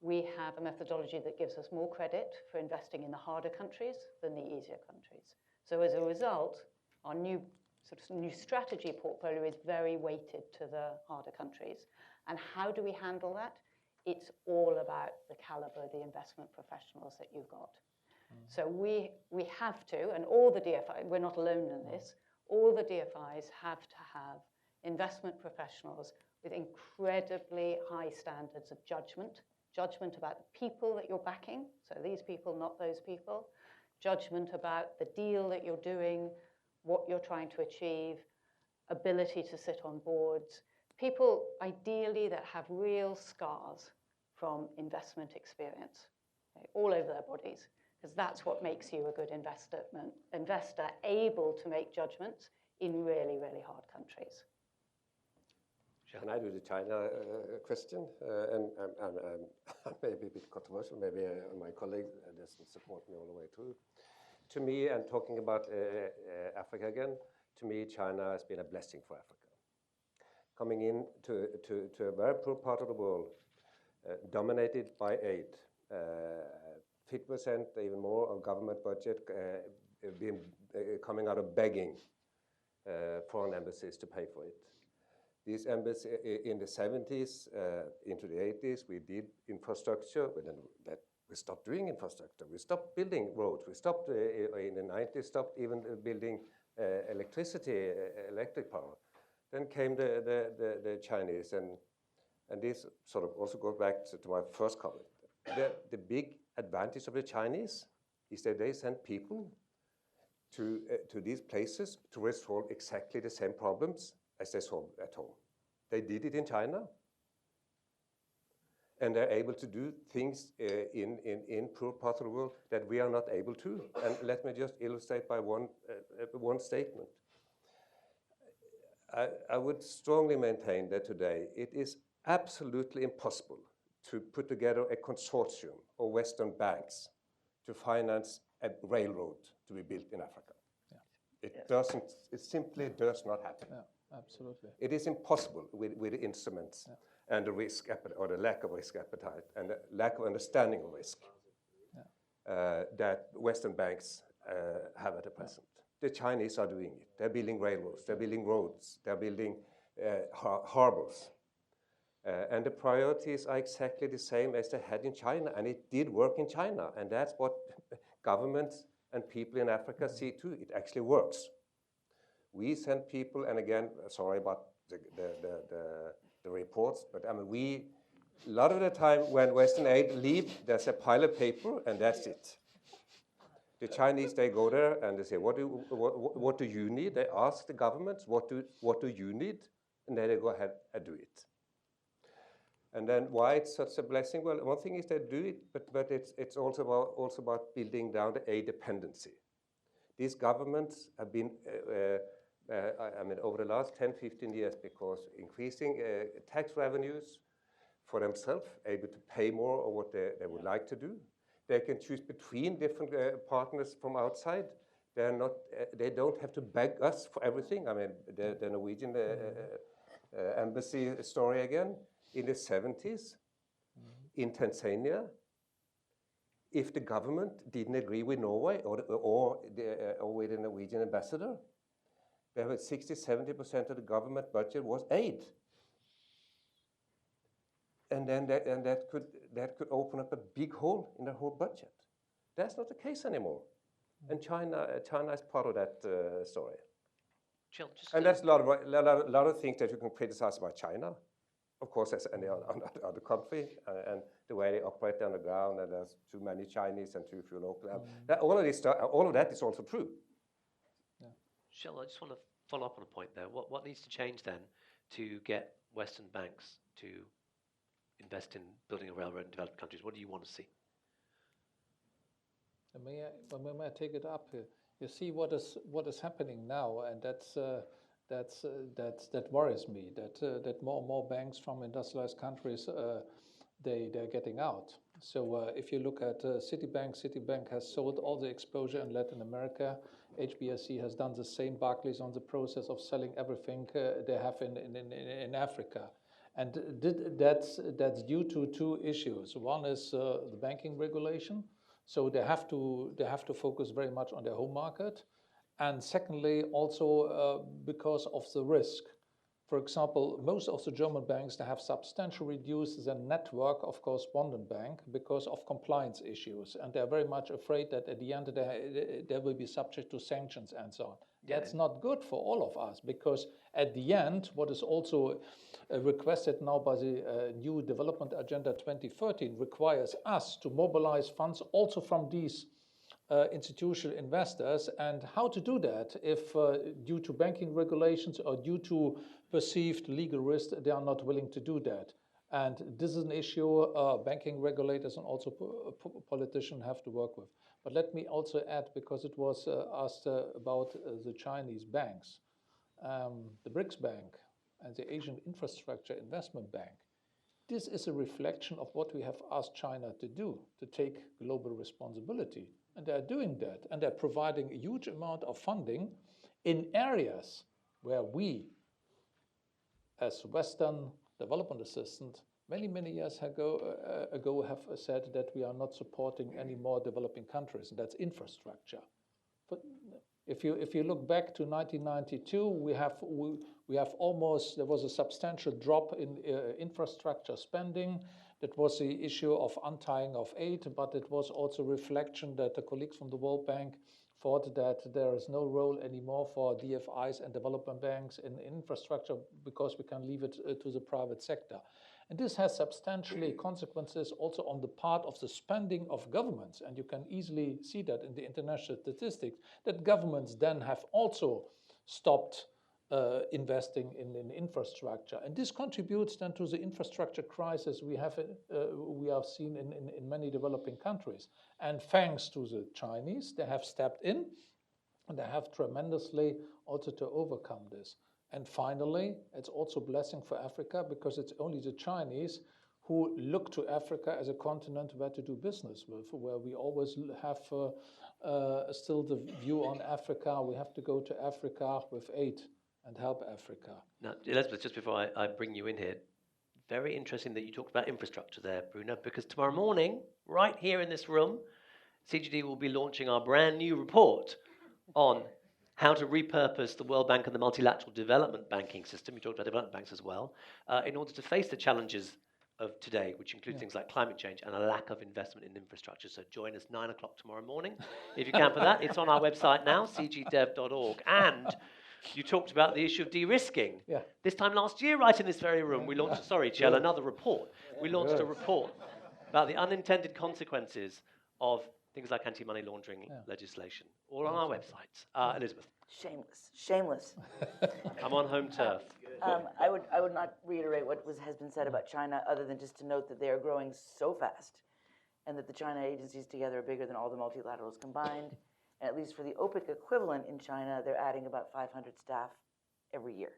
we have a methodology that gives us more credit for investing in the harder countries than the easier countries. So as a result, our new strategy portfolio is very weighted to the harder countries. And how do we handle that? It's all about the caliber of the investment professionals that you've got. So we have to, and all the DFIs, we're not alone in this, all the DFIs have to have investment professionals with incredibly high standards of judgment about the people that you're backing, so these people, not those people, judgment about the deal that you're doing, what you're trying to achieve, ability to sit on boards, people ideally that have real scars from investment experience, okay, all over their bodies, because that's what makes you a good investor, able to make judgments in really, really hard countries. Can I do the China question? And I may be a bit controversial, maybe my colleague doesn't support me all the way through. To me, and talking about Africa again, to me, China has been a blessing for Africa. Coming in to a very poor part of the world, dominated by aid, 50%, even more, of government budget coming out of begging foreign embassies to pay for it. These embassies in the 70s into the 80s, we did infrastructure, but then we stopped doing infrastructure. We stopped building roads. We stopped in the 90s, stopped even building electric power. Then came the Chinese, and this sort of also goes back to my first comment. The big advantage of the Chinese is that they send people to these places to resolve exactly the same problems as they solved at home. They did it in China, and they're able to do things in poor parts of the world that we are not able to. And let me just illustrate by one statement. I would strongly maintain that today it is absolutely impossible to put together a consortium of Western banks to finance a railroad to be built in Africa. Yeah. It simply does not happen. Yeah, absolutely. It is impossible with instruments and the risk appetite, or the lack of risk appetite, and the lack of understanding of risk that Western banks have at the present. The Chinese are doing it. They're building railroads, they're building roads, they're building harbors. And the priorities are exactly the same as they had in China, and it did work in China, and that's what governments and people in Africa see too. It actually works. We send people, and again, sorry about the reports, but I mean, a lot of the time when Western aid leave, there's a pile of paper, and that's it. The Chinese, they go there and they say, what do you need? They ask the governments, what do you need? And then they go ahead and do it. And then why it's such a blessing? Well, one thing is they do it, but it's also about building down the aid dependency. These governments have been, over the last 10, 15 years, because increasing tax revenues for themselves, able to pay more of what they would like to do. They can choose between different partners from outside. They don't have to beg us for everything. I mean, the Norwegian embassy story again. In the 70s, in Tanzania, if the government didn't agree with Norway or with the Norwegian ambassador, they had 60–70% of the government budget was aid. And then that could open up a big hole in the whole budget. That's not the case anymore. And China is part of that story. And there's a lot of things that you can criticize about China. Of course, as any other country, and the way they operate on the ground, and there's too many Chinese and too few local. All of that is also true. Yeah. Kjell, I just want to follow up on a point there. What needs to change then to get Western banks to invest in building a railroad in developed countries? What do you want to see? May I take it up here? You see what is happening now, and That worries me. That more and more banks from industrialized countries they're getting out. So if you look at Citibank has sold all the exposure in Latin America. HBSC has done the same. Barclays on the process of selling everything they have in Africa. And that's due to two issues. One is the banking regulation. So they have to focus very much on their home market. And secondly, also because of the risk. For example, most of the German banks, they have substantially reduced the network of correspondent bank because of compliance issues. And they're very much afraid that at the end they will be subject to sanctions and so on. Yeah. That's not good for all of us, because at the end, what is also requested now by the new Development Agenda 2013 requires us to mobilize funds also from these institutional investors. And how to do that if due to banking regulations or due to perceived legal risk, they are not willing to do that. And this is an issue banking regulators and also politicians have to work with. But let me also add, because it was asked about the Chinese banks, the BRICS Bank and the Asian Infrastructure Investment Bank. This is a reflection of what we have asked China to do, to take global responsibility. And they're doing that. And they're providing a huge amount of funding in areas where we, as Western development assistant, many years ago have said that we are not supporting any more developing countries, and that's infrastructure. But if you look back to 1992, there was a substantial drop in infrastructure spending. That was the issue of untying of aid, but it was also a reflection that the colleagues from the World Bank thought that there is no role anymore for DFIs and development banks in infrastructure because we can leave it to the private sector. And this has substantially consequences also on the part of the spending of governments. And you can easily see that in the international statistics, that governments then have also stopped investing in infrastructure. And this contributes then to the infrastructure crisis we have seen in many developing countries. And thanks to the Chinese, they have stepped in and they have tremendously also to overcome this. And finally, it's also a blessing for Africa, because it's only the Chinese who look to Africa as a continent where to do business with, where we always have still the view on Africa. We have to go to Africa with aid and help Africa. Now, Elizabeth, just before I bring you in here, very interesting that you talked about infrastructure there, Bruno, because tomorrow morning, right here in this room, CGD will be launching our brand new report on how to repurpose the World Bank and the multilateral development banking system, we talked about development banks as well, in order to face the challenges of today, which include things like climate change and a lack of investment in infrastructure. So join us 9 o'clock tomorrow morning, if you can, for that. It's on our website now, cgdev.org. And you talked about the issue of de-risking. Yeah. This time last year, right in this very room, we launched, sorry, Kjell, another report. We launched a report about the unintended consequences of things like anti-money laundering legislation, all on our website. Elizabeth. Shameless. I'm on home turf. I would not reiterate what has been said about China, other than just to note that they are growing so fast, and that the China agencies together are bigger than all the multilaterals combined. And at least for the OPIC equivalent in China, they're adding about 500 staff every year.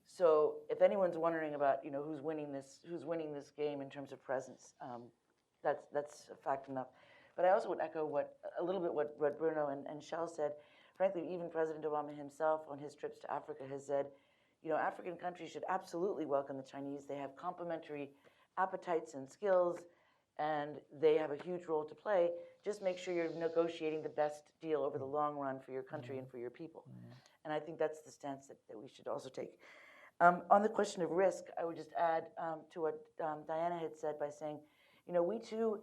So if anyone's wondering about who's winning this game in terms of presence, that's a fact enough. But I also would echo a little bit what Bruno and Kjell said. Frankly, even President Obama himself on his trips to Africa has said, African countries should absolutely welcome the Chinese. They have complementary appetites and skills, and they have a huge role to play. Just make sure you're negotiating the best deal over the long run for your country and for your people. And I think that's the stance that we should also take. On the question of risk, I would just add to what Diana had said by saying, we too,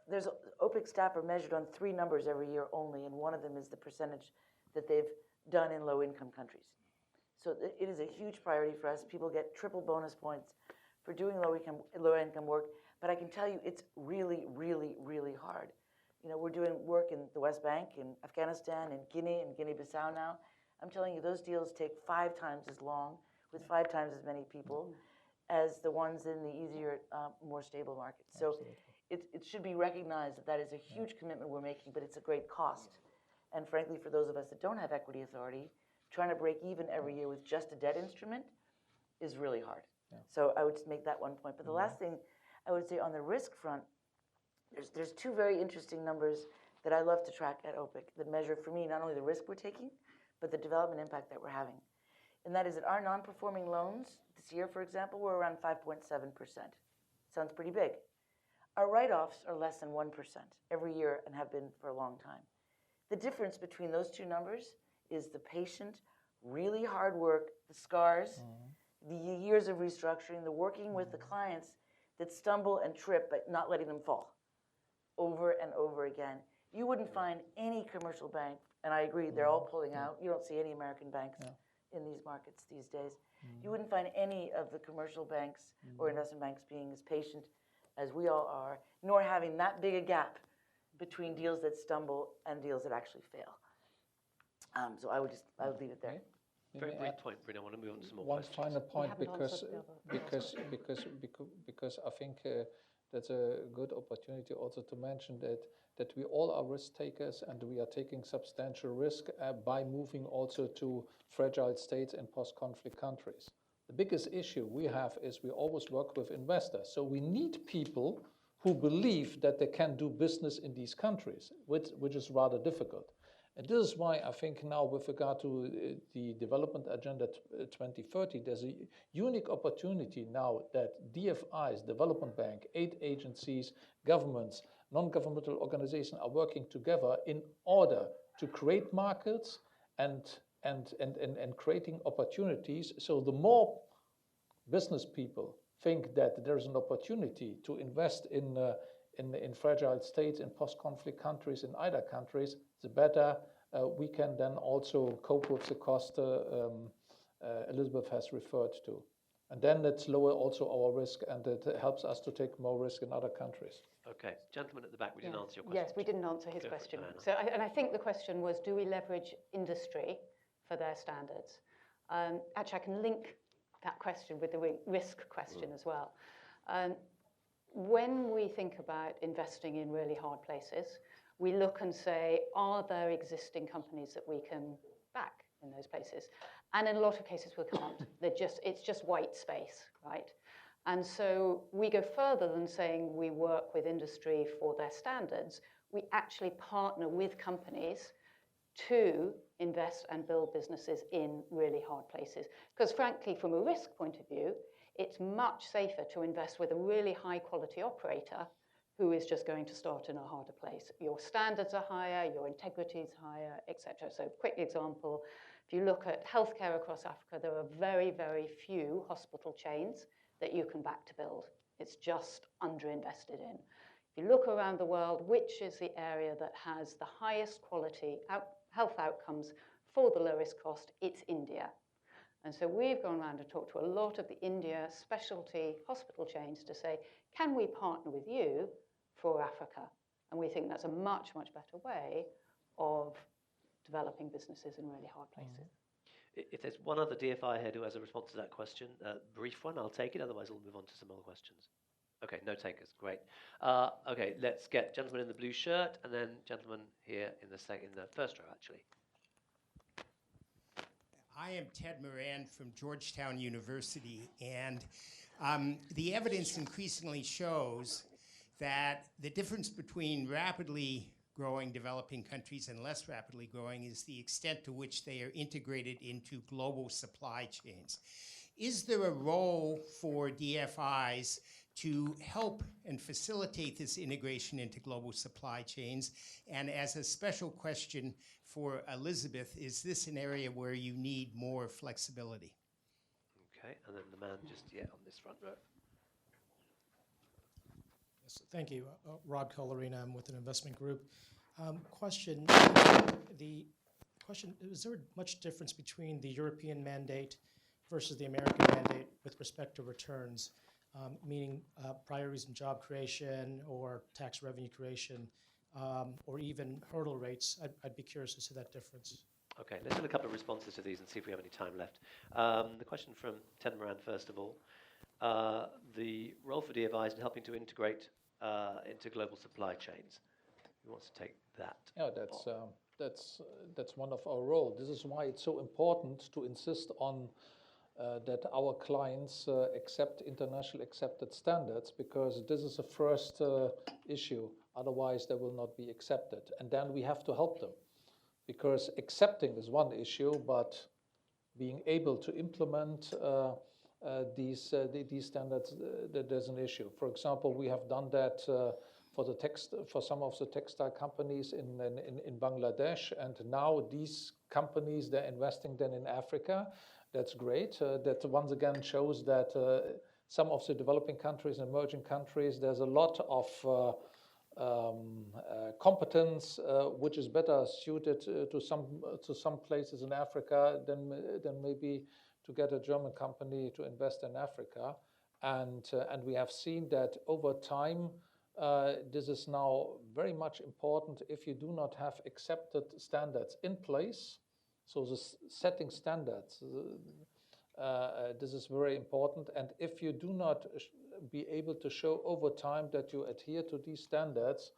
there's OPIC staff are measured on 3 numbers every year only, and one of them is the percentage that they've done in low-income countries. So it is a huge priority for us. People get triple bonus points for doing low-income work, but I can tell you it's really, really, really hard. We're doing work in the West Bank, in Afghanistan, in Guinea-Bissau now. I'm telling you, those deals take 5 times as long, with 5 times as many people, as the ones in the easier, more stable markets. So it should be recognized that is a huge commitment we're making, but it's a great cost. And frankly, for those of us that don't have equity authority, trying to break even every year with just a debt instrument is really hard. Yeah. So I would just make that one point. But the last thing I would say on the risk front, there's two very interesting numbers that I love to track at OPIC that measure for me not only the risk we're taking, but the development impact that we're having. And that is that our non-performing loans this year, for example, were around 5.7%. Sounds pretty big. Our write-offs are less than 1% every year and have been for a long time. The difference between those two numbers is the patient, really hard work, the scars, the years of restructuring, the working with the clients that stumble and trip but not letting them fall over and over again. You wouldn't find any commercial bank, and I agree, they're all pulling out. You don't see any American banks in these markets these days. You wouldn't find any of the commercial banks or investment banks being as patient as we all are, nor having that big a gap between deals that stumble and deals that actually fail. So I would leave it there. Very brief point, Bruno. I want to move on to some more One questions. final point, because I think that's a good opportunity also to mention that we all are risk takers, and we are taking substantial risk by moving also to fragile states and post-conflict countries. The biggest issue we have is we always work with investors. So we need people who believe that they can do business in these countries, which is rather difficult. And this is why I think now, with regard to the Development Agenda 2030, there's a unique opportunity now that DFIs, Development Bank, aid agencies, governments, non-governmental organizations are working together in order to create markets and creating opportunities. So the more business people think that there's an opportunity to invest in fragile states, in post-conflict countries, in either countries, the better we can then also cope with the cost Elizabeth has referred to. And then it's lower also our risk, and it helps us to take more risk in other countries. Okay, gentleman at the back, we didn't answer your question. Yes, we didn't answer his Go question. for it, So, and I think the question was, do we leverage industry for their standards? Actually, I can link that question with the risk question as well. When we think about investing in really hard places, we look and say, are there existing companies that we can back in those places? And in a lot of cases, we can't. It's just white space, right? And so we go further than saying we work with industry for their standards. We actually partner with companies to invest and build businesses in really hard places. Because frankly, from a risk point of view, it's much safer to invest with a really high quality operator who is just going to start in a harder place. Your standards are higher, your integrity is higher, etc. So quick example, if you look at healthcare across Africa, there are very, very few hospital chains that you can back to build. It's just underinvested in. If you look around the world, which is the area that has the highest quality health outcomes for the lowest cost, it's India. And so we've gone around and talked to a lot of the India specialty hospital chains to say, can we partner with you for Africa? And we think that's a much, much better way of developing businesses in really hard places. If there's one other DFI head who has a response to that question, brief one, I'll take it. Otherwise, we'll move on to some other questions. Okay, no takers. Great. Okay, let's get gentleman in the blue shirt, and then gentleman here in the first row, actually. I am Ted Moran from Georgetown University, and the evidence increasingly shows that the difference between rapidly growing developing countries and less rapidly growing is the extent to which they are integrated into global supply chains. Is there a role for DFIs to help and facilitate this integration into global supply chains? And as a special question for Elizabeth, is this an area where you need more flexibility? Okay, and then the man just, on this front row. Yes, thank you. Rob Colorina, I'm with an investment group. Question, is there much difference between the European mandate versus the American mandate with respect to returns, meaning priorities in job creation or tax revenue creation, or even hurdle rates? I'd be curious to see that difference. Okay, let's have a couple of responses to these and see if we have any time left. The question from Ted Moran, first of all. The role for DFIs in helping to integrate into global supply chains. Who wants to take that? Yeah, that's one of our role. This is why it's so important to insist on that our clients accept international accepted standards, because this is the first issue. Otherwise, they will not be accepted. And then we have to help them, because accepting is one issue, but being able to implement these standards, there's an issue. For example, we have done that for some of the textile companies in Bangladesh, and now these companies, they're investing then in Africa. That's great. That once again shows that some of the developing countries and emerging countries, there's a lot of competence which is better suited to some places in Africa than maybe to get a German company to invest in Africa. And we have seen that over time, this is now very much important. If you do not have accepted standards in place, so the setting standards, this is very important. And if you do not be able to show over time that you adhere to these standards,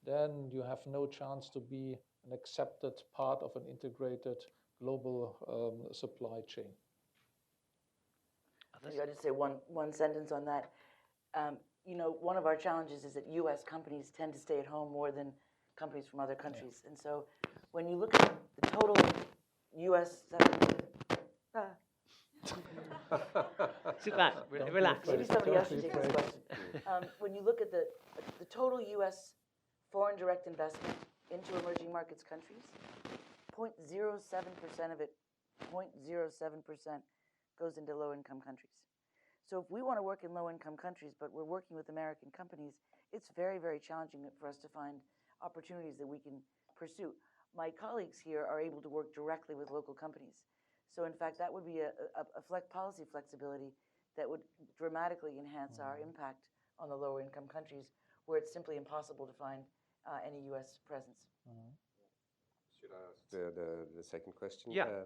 then you have no chance to be an accepted part of an integrated global supply chain. Maybe I'll just say one sentence on that. You know, one of our challenges is that U.S. companies tend to stay at home more than companies from other countries. And so when you look at the total U.S. Sit back, relax. Maybe somebody else should take this question. When you look at the total U.S. foreign direct investment into emerging markets countries, 0.07% of it, 0.07% goes into low-income countries. So if we want to work in low-income countries, but we're working with American companies, it's very, very challenging for us to find opportunities that we can pursue. My colleagues here are able to work directly with local companies. So in fact, that would be a policy flexibility that would dramatically enhance our impact on the lower income countries where it's simply impossible to find any U.S. presence. Should I ask the second question? Yeah.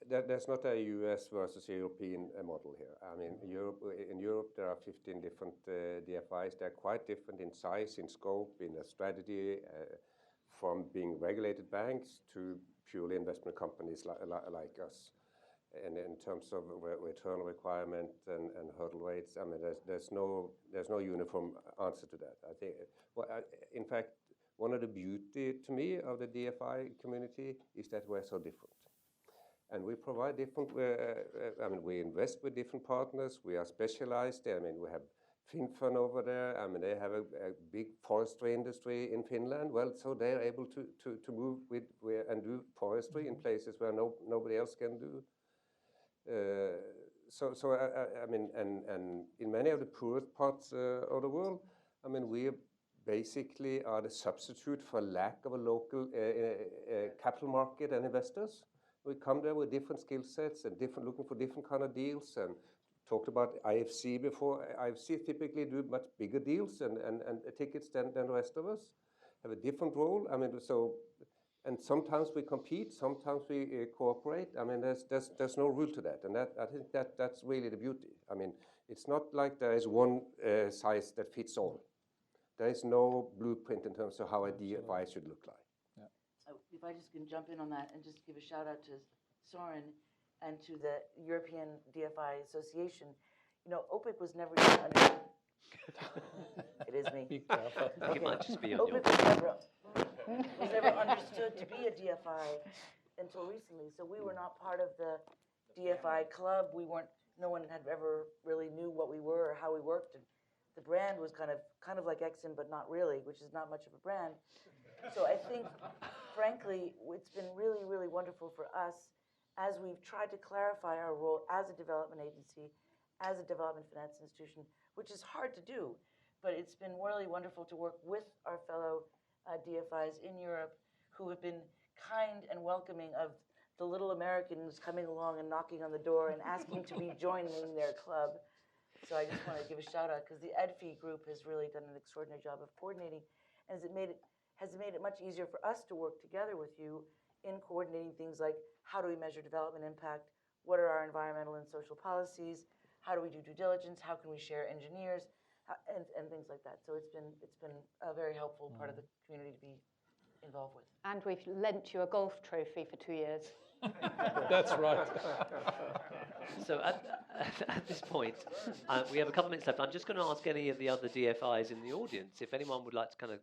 There's not a US versus European model here. I mean, in Europe, there are 15 different DFIs. They're quite different in size, in scope, in a strategy, from being regulated banks to purely investment companies like us. And in terms of return requirement and hurdle rates, I mean, there's no uniform answer to that. I think, in fact, one of the beauty to me of the DFI community is that we're so different. And we provide different, I mean, we invest with different partners. We are specialized. I mean, we have Swedfund over there. I mean, they have a big forestry industry in Finland. Well, so they're able to move with and do forestry in places where nobody else can do. I mean, and in many of the poorest parts of the world, I mean, we basically are the substitute for lack of a local capital market and investors. We come there with different skill sets and looking for different kind of deals, and talked about IFC before. IFC typically do much bigger deals and tickets than the rest of us, have a different role. I mean, and sometimes we compete, sometimes we cooperate. I mean, there's no rule to that, and I think that's really the beauty. I mean, it's not like there is one size that fits all. There is no blueprint in terms of how a DFI should look like. If I just can jump in on that and just give a shout out to Soren and to the European DFI Association. You know, OPIC was never understood. It is me. Be careful. Okay. It might just be OPIC was never understood to be a DFI until recently. So we were not part of the DFI club. We weren't. No one had ever really knew what we were or how we worked. And the brand was kind of like Exim, but not really, which is not much of a brand. So I think, frankly, it's been really, really wonderful for us as we've tried to clarify our role as a development agency, as a development finance institution, which is hard to do. But it's been really wonderful to work with our fellow DFIs in Europe who have been kind and welcoming of the little Americans coming along and knocking on the door and asking to be joining their club. So I just want to give a shout out because the EDFI group has really done an extraordinary job of coordinating, and has made it much easier for us to work together with you in coordinating things like how do we measure development impact, what are our environmental and social policies, how do we do due diligence, how can we share engineers, and things like that. So it's been a very helpful part of the community to be involved with. And we've lent you a golf trophy for 2 years. That's right. So at this point, we have a couple of minutes left. I'm just going to ask any of the other DFIs in the audience if anyone would like to kind of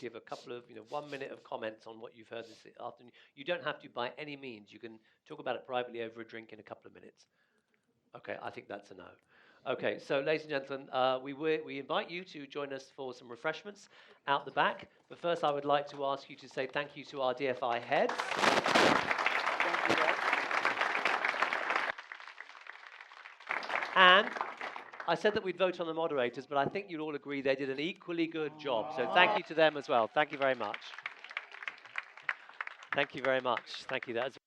give a couple of, 1 minute of comments on what you've heard this afternoon. You don't have to by any means. You can talk about it privately over a drink in a couple of minutes. Okay, I think that's a no. Okay, so ladies and gentlemen, we invite you to join us for some refreshments out the back. But first, I would like to ask you to say thank you to our DFI heads. And I said that we'd vote on the moderators, but I think you'd all agree they did an equally good job. So thank you to them as well. Thank you very much. Thank you very much. Thank you. That's